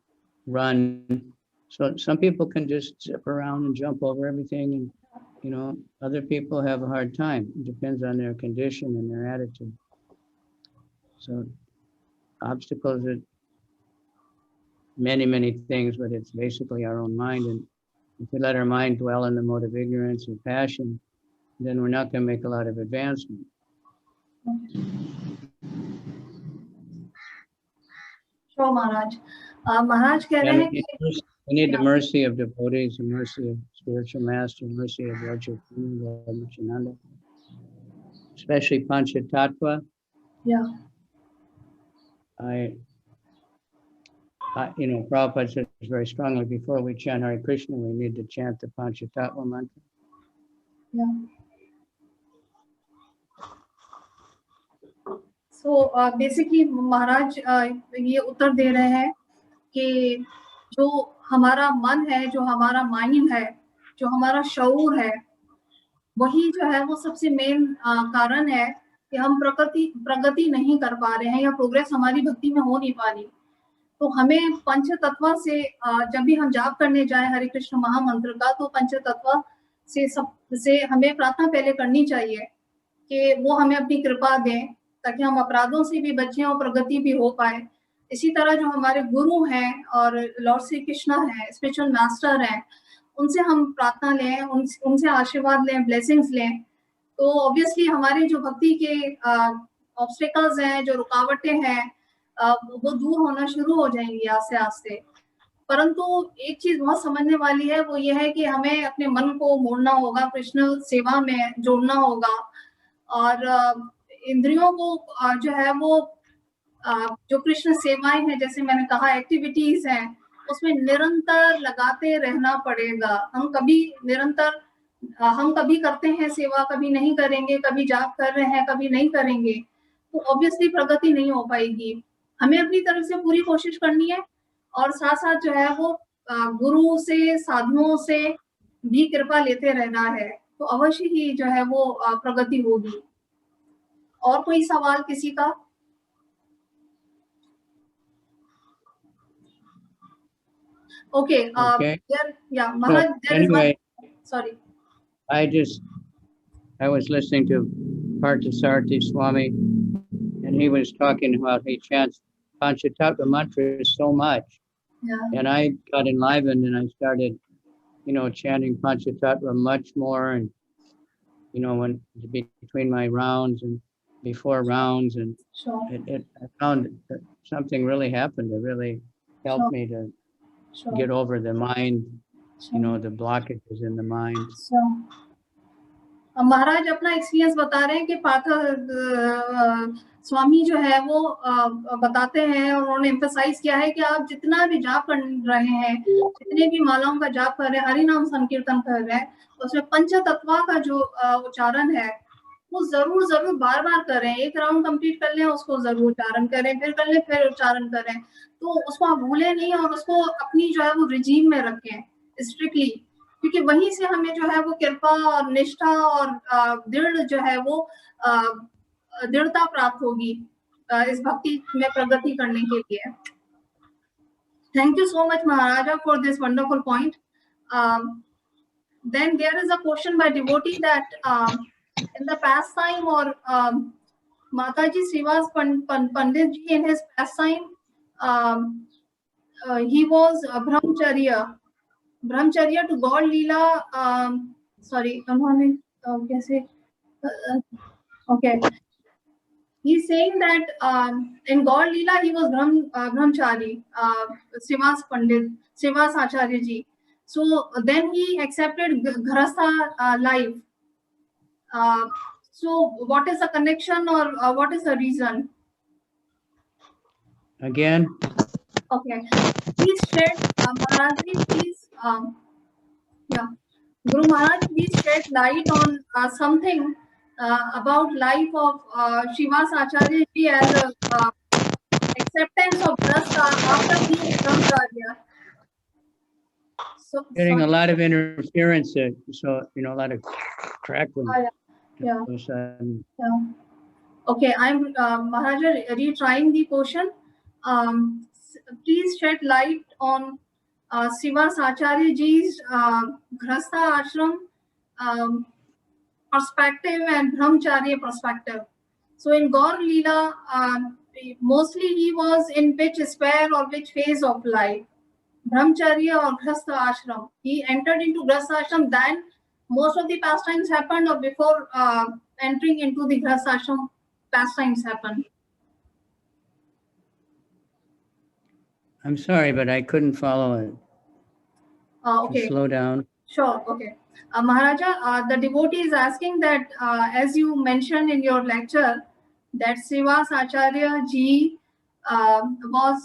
run. So some people can just zip around and jump over everything, and other people have a hard time. It depends on their condition and their attitude. So obstacles are many things, but it's basically our own mind. And if we let our mind dwell in the mode of ignorance and passion, then we're not going to make a lot of advancement. Sure, Maharaj. Maharaj कह रहे हैं कि We need the mercy of devotees, the mercy of spiritual master, the mercy of Lord Chaitanya, Lord Nityananda, especially Panchatattva. yeah. Prabhupada says very strongly, before we chant Hare Krishna, we need to chant the Panchatattva mantra. Yeah. So basically महाराज ये उत्तर दे रहे हैं कि जो हमारा मन है, जो हमारा माइंड है, जो हमारा शऊर है, वही जो है वो सबसे मेन कारण है कि हम प्रगति नहीं कर पा रहे हैं या प्रोग्रेस हमारी भक्ति में हो नहीं पा रही। तो हमें पंच तत्व से जब भी हम जाप करने जाए हरे कृष्ण महामंत्र का, तो पंच तत्व से हमें प्रार्थना पहले करनी चाहिए कि वो हमें अपनी कृपा दें ताकि हम अपराधों से भी बचें और प्रगति भी हो पाए। इसी तरह जो हमारे गुरु हैं और लॉर्ड श्री कृष्ण हैं, स्पिरिचुअल मास्टर हैं, उनसे हम प्रार्थना लें, उनसे आशीर्वाद लें, ब्लेसिंग्स लें, तो ऑब्वियसली हमारे जो भक्ति के ऑब्स्टेकल्स हैं, जो रुकावटें हैं, वो दूर होना शुरू हो जाएंगी आस्ते आस्ते। परंतु एक चीज बहुत समझने वाली है, वो ये है कि हमें अपने मन को मोड़ना होगा, कृष्ण सेवा में जोड़ना होगा और इंद्रियों को जो है वो जो कृष्ण सेवाएं हैं, जैसे मैंने कहा एक्टिविटीज हैं, उसमें निरंतर लगाते रहना पड़ेगा। हम कभी करते हैं सेवा, कभी नहीं करेंगे, कभी जाप कर रहे हैं, कभी नहीं करेंगे, तो ऑब्वियसली प्रगति नहीं हो पाएगी। हमें अपनी तरफ से पूरी कोशिश करनी है और साथ साथ जो है वो गुरु से, साधुओं से भी कृपा लेते रहना है, तो अवश्य ही जो है वो प्रगति होगी। और कोई सवाल किसी का? Okay. Okay. Yeah, Maharaj, there is anyway, sorry. I was listening to Parthasarathi Swami, and he was talking about he chants Panchatattva mantra so much. Yeah. And I got enlivened and I started, chanting Panchatattva much more, and, when between my rounds and before rounds, and Sure. I found that something really happened. It really helped me to get over the mind, the blockages in the mind. महाराज अपना experience बता रहे हैं कि पार्थ स्वामी जो है वो बताते हैं और उन्होंने एम्फसाइज किया है कि आप जितना भी जाप कर रहे हैं, जितने भी मालाओं का जाप कर रहे हैं, हरि नाम संकीर्तन कर रहे हैं, उसमें पंच तत्वा का जो उच्चारण है वो जरूर बार करें। एक राउंड कंप्लीट कर लें, उसको जरूर उच्चारण करें, फिर कर लें, फिर उच्चारण करें, तो उसको आप भूलें नहीं और उसको अपनी जो है वो रिजीम में रखें स्ट्रिक्टली, क्योंकि वहीं से हमें जो है वो कृपा और निष्ठा और दृढ़ जो है वो दृढ़ता प्राप्त होगी इस भक्ति में प्रगति करने के लिए। Thank you so much Maharaja for this wonderful point. Then there is a question by devotee that in the pastime or Mataji Srivas Pandit ji in his pastime, he was Brahmacharya to God Leela. Sorry, okay. He's saying that in God Leela he was Brahmachari, Srivas Pandit, Srivas Acharya ji. So then he accepted Ghrastha life. So what is the connection or what is the reason? Again? Okay. Please shed, Maharaj, please, Guru Maharaj, please shed light on something about life of Srivas Acharya ji and acceptance of Ghrastha after being Brahmacharya. So, getting a lot of interference, so a lot of crackling. Yeah. Okay, I'm Maharaja retrying the question. Please shed light on Srivas Acharya ji's Ghrastha ashram perspective and Brahmacharya perspective. So in Gaur Leela, mostly he was in which sphere or which phase of life? Brahmacharya or Ghrastha ashram? He entered into Ghrastha ashram, then most of the pastimes happened, or before entering into the Ghrastha ashram, pastimes happened? I'm sorry, but I couldn't follow it. Okay. Slow down. Sure. Okay. Maharaja, the devotee is asking that, as you mentioned in your lecture, that Srivas Acharya ji Srivas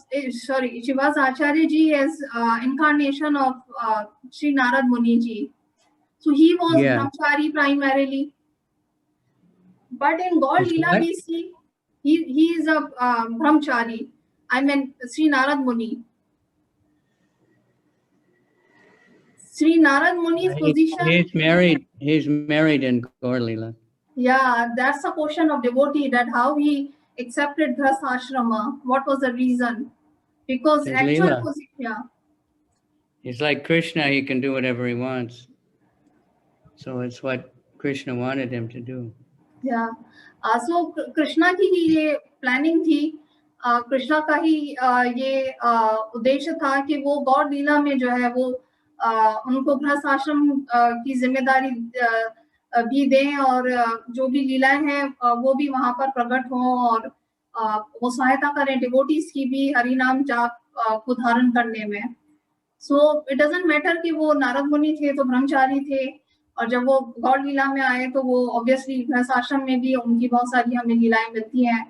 Acharya ji is incarnation of Sri Narad Muni ji. So he was Yeah. brahmachari primarily. But in God He's Leela what? we see he is a brahmachari. I mean Sri Narad Muni. Sri Narad Muni's position. He's married in Gaur Leela. Yeah, that's a question of devotee, that how he accepted Grhastha Ashrama. What was the reason? Because His actual Leela. position, yeah. He's like Krishna, he can do whatever he wants. So it's what Krishna wanted him to do. Yeah. So Krishna की ही ये planning थी, कृष्णा का ही ये उद्देश्य था कि वो गौर लीला में जो है वो उनको गृहस्थ आश्रम की जिम्मेदारी भी दें और जो भी लीलाएं हैं वो भी वहां पर प्रकट हों और वो सहायता करें डिवोटीज की भी हरि नाम जाप को धारण करने में. सो इट डजंट मैटर कि वो नारद मुनि थे तो ब्रह्मचारी थे, और जब वो गौड़ लीला में आए तो वो ऑब्वियसली गृहस्थ आश्रम में भी उनकी बहुत सारी हमें लीलाएं मिलती हैं.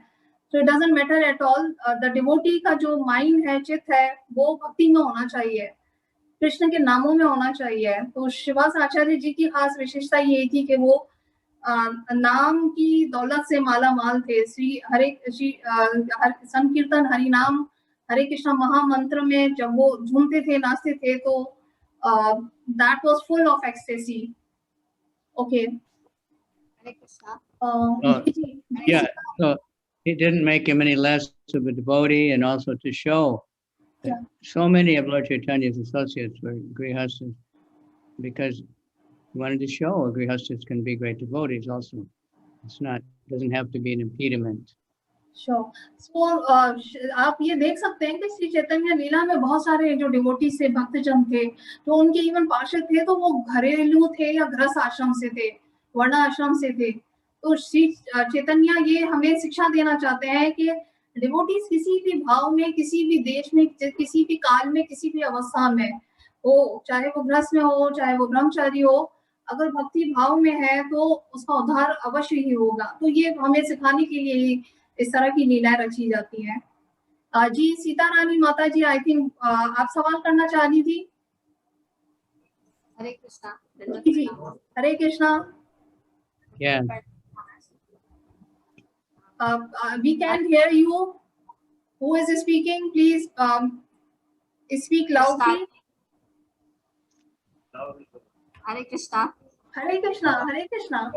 So it doesn't matter at all. The devotee का जो माइंड है, चित्त है, वो भक्ति में होना चाहिए, कृष्ण के नामों में होना चाहिए. तो श्रीवास आचार्य जी की खास विशेषता ये थी कि वो नाम की दौलत से माला माल थे. श्री संकीर्तन हरि नाम हरे कृष्णा महामंत्र में जब वो झूमते थे, नाचते थे, तो that was full of ecstasy. Okay. Hare Krishna. Yeah, so it didn't make him any less of a devotee, and also to show that so many of Lord Chaitanya's associates were grihastas, because he wanted to show grihastas can be great devotees also. Doesn't have to be an impediment. Sure. So आप ये देख सकते हैं कि श्री चैतन्य लीला में बहुत सारे जो डिवोटीज थे, भक्तजन थे, जो उनके इवन पार्षद थे, तो वो घरेलू थे या गृहस्थ आश्रम से थे, वर्ण आश्रम से थे. तो श्री चैतन्य ये हमें शिक्षा देना चाहते हैं कि डिवोटीज किसी भी भाव में, किसी भी देश में, किसी भी काल में, किसी भी अवस्था में हो, चाहे वो गृहस्थ में हो, चाहे वो ब्रह्मचारी हो, अगर भक्ति भाव में है तो उसका उद्धार अवश्य ही होगा. तो ये हमें सिखाने के लिए ही इस तरह की लीलाएं रची जाती हैं. जी सीता रानी माता जी, आई थिंक आप सवाल करना चाह रही थी. हरे कृष्णा. जी हरे Krishna. Yeah. We can hear you. Who is speaking? Please speak loudly. हरे कृष्णा. हरे कृष्णा. हरे कृष्णा.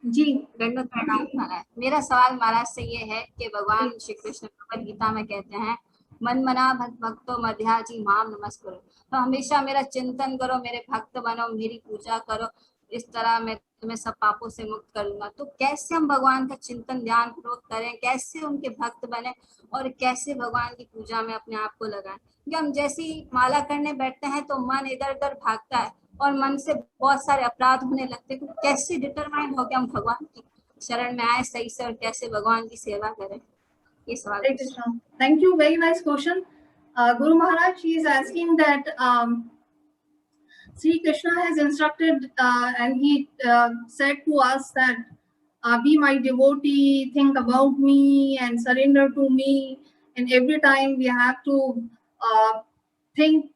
जी दंडवत प्रणाम महाराज. मेरा सवाल महाराज से ये है कि भगवान श्री कृष्ण भगवद गीता में कहते हैं, मन मना भक्तो मध्याजी माम नमस्कुरु. तो हमेशा मेरा चिंतन करो, मेरे भक्त बनो, मेरी पूजा करो, इस तरह मैं तुम्हें सब पापों से मुक्त करूंगा. तो कैसे हम भगवान का चिंतन ध्यान पूर्वक करें, कैसे उनके भक्त बने और कैसे भगवान की पूजा में अपने आप को लगाएं? क्योंकि हम जैसी माला करने बैठते हैं तो मन इधर उधर भागता है और मन से बहुत सारे अपराध होने लगते हैं. कैसे डिटरमाइंड हो के हम भगवान की शरण में आए सही से और कैसे भगवान की सेवा करें? ये सवाल. Thank you. Very nice question. Guru Maharaj, she is asking that Sri Krishna has instructed and he said to us that be my devotee, think about me and surrender to me, and every time we have to think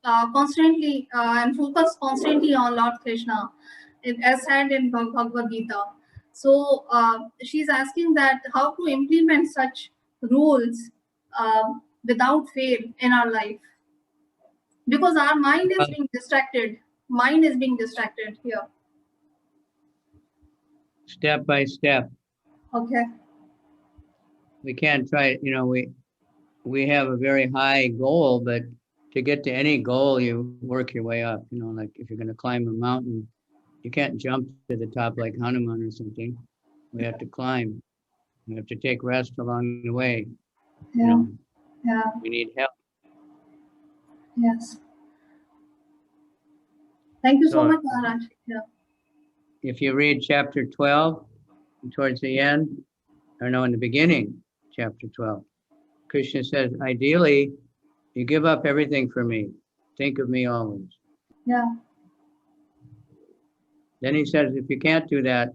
constantly and focus constantly on Lord Krishna, as said in Bhagavad Gita. So she's asking that how to implement such rules without fail in our life, because our mind is being distracted. Mind is being distracted here. Step by step. Okay. We can't try, we have a very high goal, but to get to any goal, you work your way up. Like if you're going to climb a mountain, you can't jump to the top like Hanuman or something. We have to climb. We have to take rest along the way. Yeah. We need help. Yes. Thank you so much, Maharaj. Yeah. If you read chapter 12, towards the end, in the beginning, chapter 12, Krishna says, ideally, You give up everything for me. Think of me always. Yeah. Then he says, if you can't do that,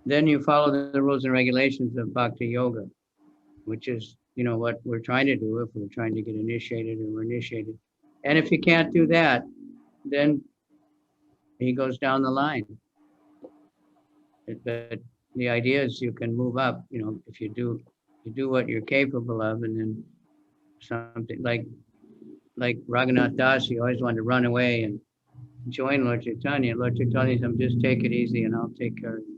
then you follow the rules and regulations of Bhakti Yoga, which is, what we're trying to do if we're trying to get initiated or we're initiated. And if you can't do that, then he goes down the line. But the idea is you can move up, if you do what you're capable of, and then something like Raghunath Das, he always wanted to run away and join Lord Chaitanya. Lord Chaitanya said, just take it easy and I'll take care of you.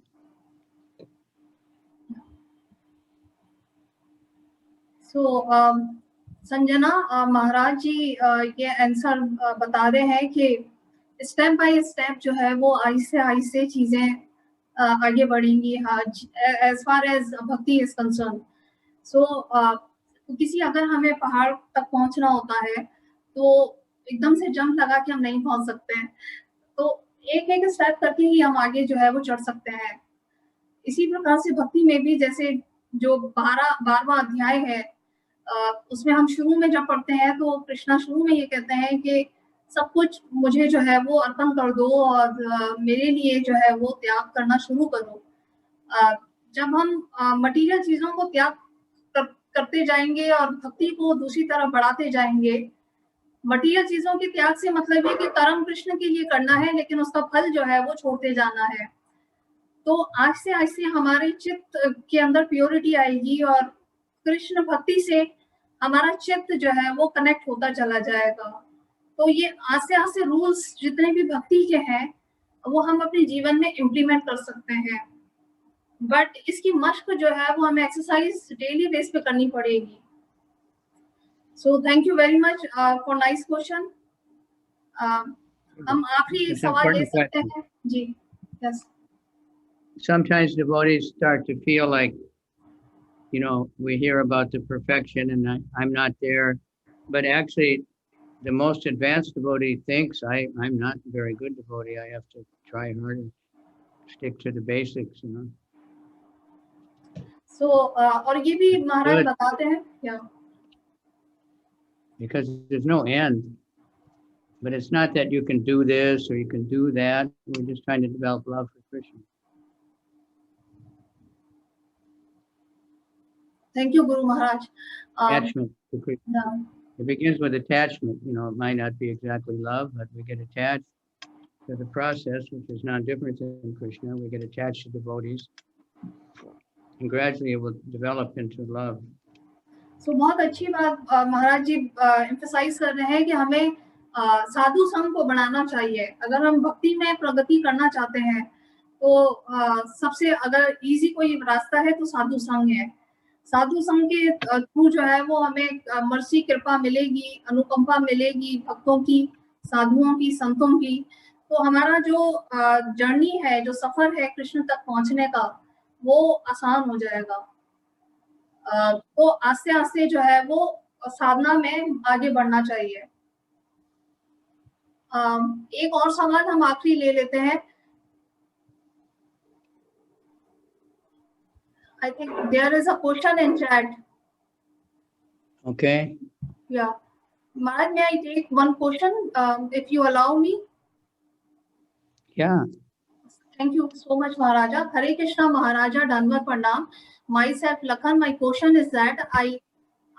So, Sanjana Maharaj ji ये answer बता रहे हैं कि step by step जो है वो आहिस्ते चीजें आगे बढ़ेंगी एज फार एज भक्ति इज कंसर्न. सो किसी अगर हमें पहाड़ तक पहुंचना होता है तो एकदम से जंप लगा के हम नहीं पहुंच सकते हैं, तो एक एक स्टेप करके ही हम आगे जो है वो चढ़ सकते हैं. इसी प्रकार से भक्ति में भी जैसे जो 12वां अध्याय है उसमें हम शुरू में जब पढ़ते हैं तो कृष्णा शुरू में ये कहते हैं कि सब कुछ मुझे जो है वो अर्पण कर दो और मेरे लिए जो है वो त्याग करना शुरू करो. जब हम मटीरियल चीजों को त्याग करते जाएंगे और भक्ति को दूसरी तरफ बढ़ाते जाएंगे, मटीरियल चीजों के त्याग से मतलब है कि कर्म कृष्ण के लिए करना है लेकिन उसका फल जो है वो छोड़ते जाना है. तो आहिस्ते आहिस्ते हमारे चित्त के अंदर प्योरिटी आएगी और कृष्ण भक्ति से हमारा चित्त जो है वो कनेक्ट होता चला जाएगा. तो ये आस्ते आस्ते रूल्स जितने भी भक्ति के हैं वो हम अपने जीवन में इम्प्लीमेंट कर सकते हैं, बट इसकी मशक जो है वो हमें एक्सरसाइज डेली बेस पे करनी पड़ेगी. सो thank you very much for nice question. हम आखिरी सवाल ले सकते हैं जी. Yes. Sometimes devotees start to feel like, we hear about the perfection and I'm not there, but actually the most advanced devotee thinks I'm not a very good devotee. I have to try harder, stick to the basics, So और ये भी महाराज बताते हैं क्या? Because there's no end, but it's not that you can do this or you can do that. We're just trying to develop love for Krishna. Thank you, Guru Maharaj. Attachment to Krishna. It begins with attachment. It might not be exactly love, but we get attached to the process, which is not different than Krishna. We get attached to devotees, and gradually it will develop into love. So बहुत अच्छी बात महाराज जी emphasize कर रहे हैं कि हमें साधु संग को बढ़ाना चाहिए. अगर हम भक्ति में प्रगति करना चाहते हैं तो सबसे अगर इजी कोई रास्ता है तो साधु संग है. साधु संग के थ्रू जो है वो हमें मर्सी कृपा मिलेगी, अनुकंपा मिलेगी भक्तों की, साधुओं की, संतों की. तो हमारा जो जर्नी है, जो सफर है कृष्ण तक पहुंचने का, वो आसान हो जाएगा. तो आस्ते आस्ते जो है वो साधना में आगे बढ़ना चाहिए. एक और सवाल हम आखिरी ले लेते हैं. I think there is a question in chat. Okay. Yeah. Maharaj, may I take one question if you allow me? Yeah. Thank you so much, Maharaja. Hare Krishna, Maharaja, Dandavat Pranam. Myself, Lakhan, my question is that I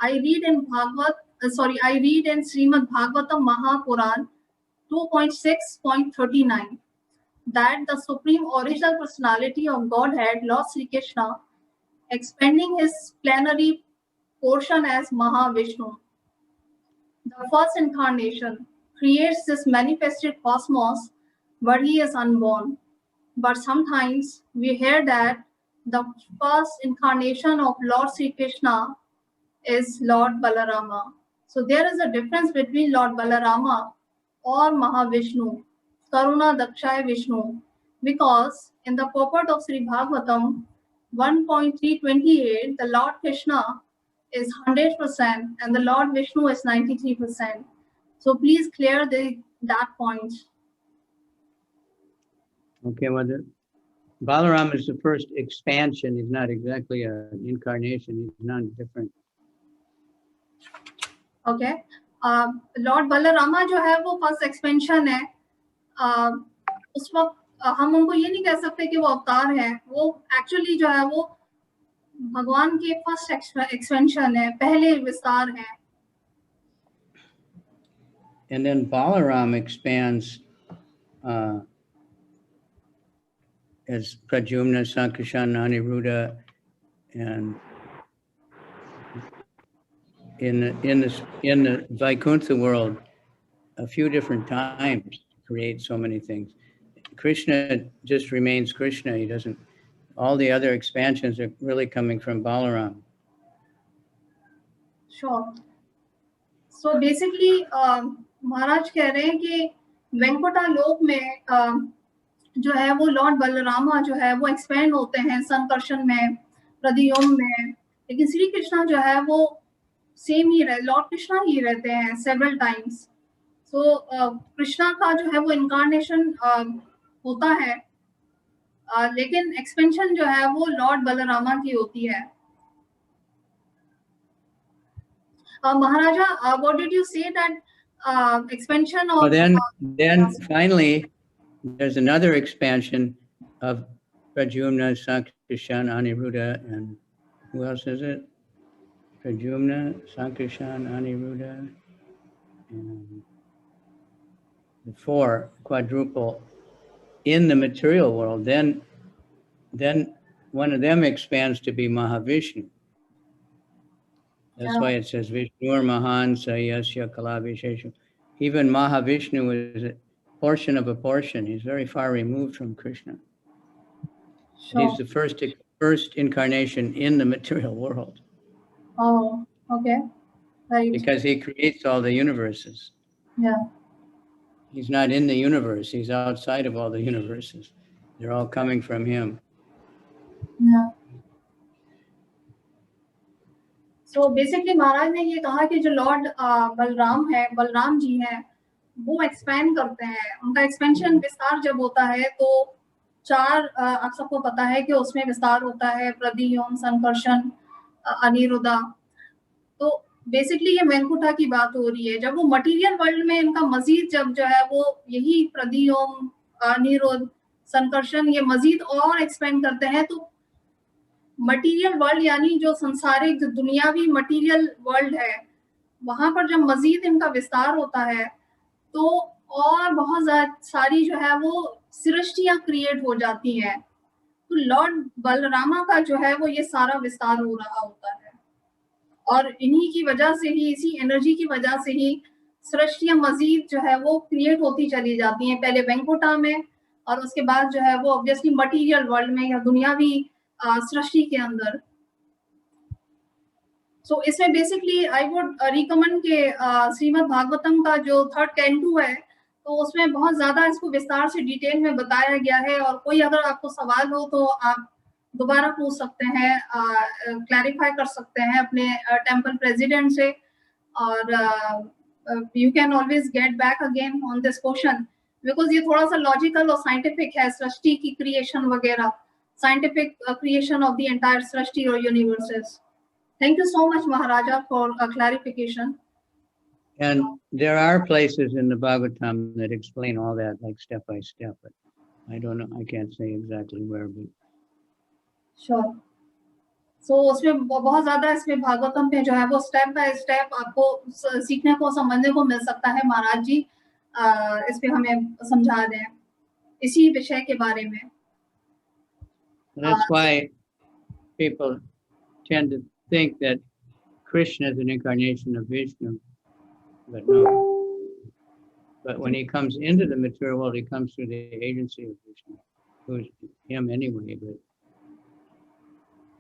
read in I read in Srimad Bhagavatam Mahapuran 2.6.39 that the Supreme Original Personality of Godhead, Lord Sri Krishna, expanding his plenary portion as Mahavishnu, the first incarnation, creates this manifested cosmos, but he is unborn. But sometimes we hear that the first incarnation of Lord Sri Krishna is Lord Balarama. So there is a difference between Lord Balarama or Mahavishnu, Karuna Dakshaya Vishnu, because in the purport of Sri Bhagavatam 1.328, the Lord Krishna is 100% and the Lord Vishnu is 93%. So please clear that point. Okay, well, Balaram is the first expansion. He's not exactly an incarnation. He's not different. Okay. Lord Balarama जो है वो first expansion है। उस वक्त हम उनको ये नहीं कह सकते कि वो अवतार है, वो एक्चुअली जो है वो भगवान के फर्स्ट एक्सपेंशन है, पहले विस्तार है। And then Balaram expands as Pradyumna, Sankarshan, Aniruddha, and in the Vaikuntha world, a few different times create so many things. Krishna just remains Krishna. He doesn't. All the other expansions are really coming from Balaram. Sure. So basically, महाराज कह रहे हैं कि वेंकुटा लोक में जो है वो Lord Balarama जो है वो एक्सपेंड होते हैं संकर्षण में, प्रद्युम्न में, लेकिन श्री कृष्णा जो है वो सेम ही रहे, लॉर्ड कृष्णा ही रहते हैं सेवरल टाइम्स। सो कृष्णा का जो है वो इनकारनेशन होता है, लेकिन एक्सपेंशन जो है वो लॉर्ड बलरामा की होती है। Maharaja, what did you say that expansion of? Then finally, there's another expansion of Pradyumna, Sankarshan, Aniruddha, and who else is it? Pradyumna, Sankarshan, Aniruddha, and the four quadruple in the material world. Then one of them expands to be Mahavishnu. That's why it says Vishnur Mahan Sayasya Kalabhisheshu. Even Mahavishnu is a portion of a portion. He's very far removed from Krishna. Sure. He's the first incarnation in the material world. Oh, okay. Right. Because he creates all the universes. Yeah. He's not in the universe. He's outside of all the universes. They're all coming from him. Yeah. So basically महाराज ने ये कहा कि जो Lord Balram है, बलराम जी हैं, वो expand करते हैं। उनका एक्सपेंशन विस्तार जब होता है तो चार आप सबको पता है कि उसमें विस्तार होता है, प्रद्युम्न, संकर्षण, अनिरुद्धा। तो बेसिकली ये वैकुंठा की बात हो रही है। जब वो मटीरियल वर्ल्ड में इनका मजीद जब जो है वो यही प्रद्युम्न, अनिरुद्ध, संकर्षण ये मजीद और एक्सपेंड करते हैं, तो मटीरियल वर्ल्ड यानी जो संसारिक जो दुनियावी मटीरियल वर्ल्ड है, वहां पर जब मजीद इनका विस्तार होता है तो और बहुत सारी जो है वो सृष्टियां क्रिएट हो जाती हैं। तो लॉर्ड बलरामा का जो है वो ये सारा विस्तार हो रहा होता है, और इन्हीं की वजह से ही, इसी एनर्जी की वजह से ही सृष्टियां मजीद जो है वो क्रिएट होती चली जाती हैं, पहले वैकुंठा में और उसके बाद जो है वो ऑब्वियसली मटीरियल वर्ल्ड में या दुनियावी सृष्टि के अंदर। सो इसमें बेसिकली आई वुड रिकमेंड के श्रीमद् भागवतम का जो 3rd कैंटू है, तो उसमें बहुत ज्यादा इसको विस्तार से डिटेल में बताया गया है, और कोई अगर आपको सवाल हो तो आप दोबारा पूछ सकते हैं, क्लैरिफाई कर सकते हैं अपने टेम्पल प्रेसिडेंट से, और you can always get back again on this question, because ये थोड़ा सा लॉजिकल और साइंटिफिक है, सृष्टि की क्रिएशन वगैरह, scientific creation of the entire Srishti or universes. Thank you so much, Maharaja, for a clarification. And there are places in the Bhagavatam that explain all that, like step by step, but I don't know, I can't say exactly where. But... Sure. So उसमें बहुत ज़्यादा इसमें भागवतम में जो है वो step by step आपको सीखने को, समझने को मिल सकता है। महाराज जी इस पे हमें समझा दें इसी विषय के बारे में। That's why people tend to think that Krishna is an incarnation of Vishnu, but no. But when he comes into the material world, he comes through the agency of Vishnu, who's him anyway. But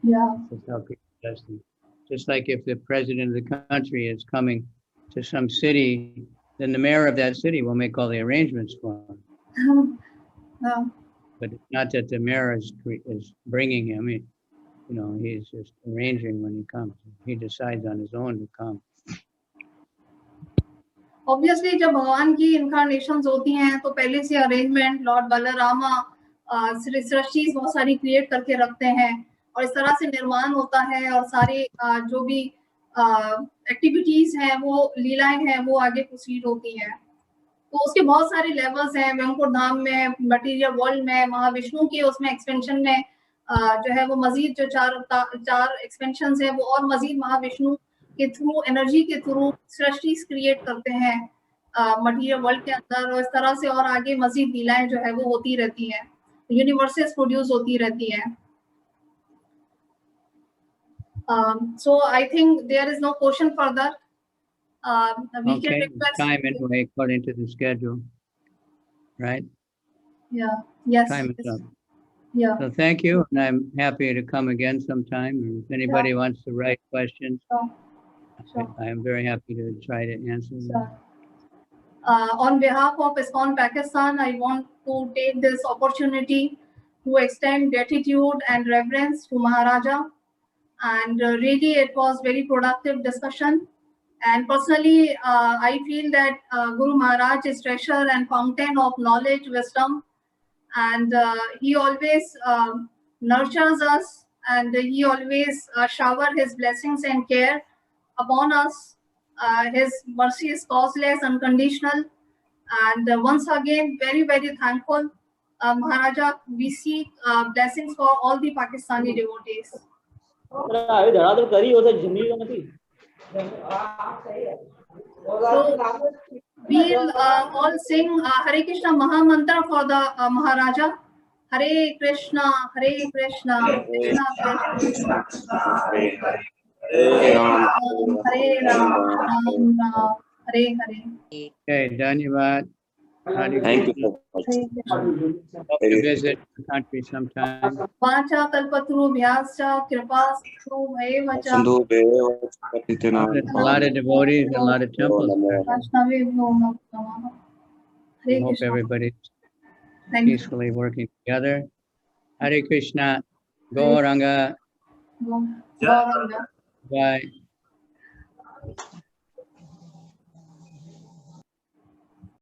yeah, that's how Krishna does things. Just like if the president of the country is coming to some city, then the mayor of that city will make all the arrangements for him. Yeah. But it's not that the mayor is bringing him. He's just arranging when he comes. He decides on his own to come. Obviously, जब भगवान की incarnations होती हैं तो पहले से arrangement Lord Balarama सृष्टि बहुत सारी क्रिएट करके रखते हैं, और इस तरह से निर्माण होता है, और सारे जो भी एक्टिविटीज हैं, वो लीलाएं हैं, वो आगे प्रोसीड होती हैं। तो उसके बहुत सारे लेवल्स हैं, वेंकुट धाम में, मटीरियल वर्ल्ड में, महाविष्णु के उसमें एक्सपेंशन में जो है वो मजीद जो चार एक्सपेंशन है वो और मजीद महाविष्णु के थ्रू, एनर्जी के थ्रू सृष्टि क्रिएट करते हैं मटीरियल वर्ल्ड के अंदर, और इस तरह से और आगे मजीद लीलाएं जो है वो होती रहती हैं, यूनिवर्सेस प्रोड्यूस होती रहती हैं। So I think there is no question further. We Okay, can request time anyway, according to the schedule, right? Yeah. Yes. Time is Yes. up. Yeah. So thank you, and I'm happy to come again sometime. And if anybody wants to write questions, Sure. I am very happy to try to answer them. Sure. On behalf of ISKCON Pakistan, I want to take this opportunity to extend gratitude and reverence to Maharaja. And really, it was very productive discussion. And personally, I feel that Guru Maharaj is treasure and fountain of knowledge, wisdom, and he always nurtures us, and he always shower his blessings and care upon us. His mercy is causeless, unconditional, and once again, very, very thankful. Maharaja, we seek blessings for all the Pakistani devotees. So we'll all sing Hare Krishna Maha Mantra for the Maharaja. Hare Krishna, Hare Krishna, Krishna Krishna, Hare Ram, Ram Ram, Hare Hare. Okay, Dhanyavad. Thank you so much. Hope to visit the country sometime. Vacha kalpatru vyascha kripa sindhu bhayevacha. Sindhu bhayevacha. There's a lot of devotees and a lot of temples. Vaishnavibhyo namaha. I Hare hope Krishna. everybody's Thank you. peacefully working together. Hare Krishna, Gauranga, Gauranga. bye.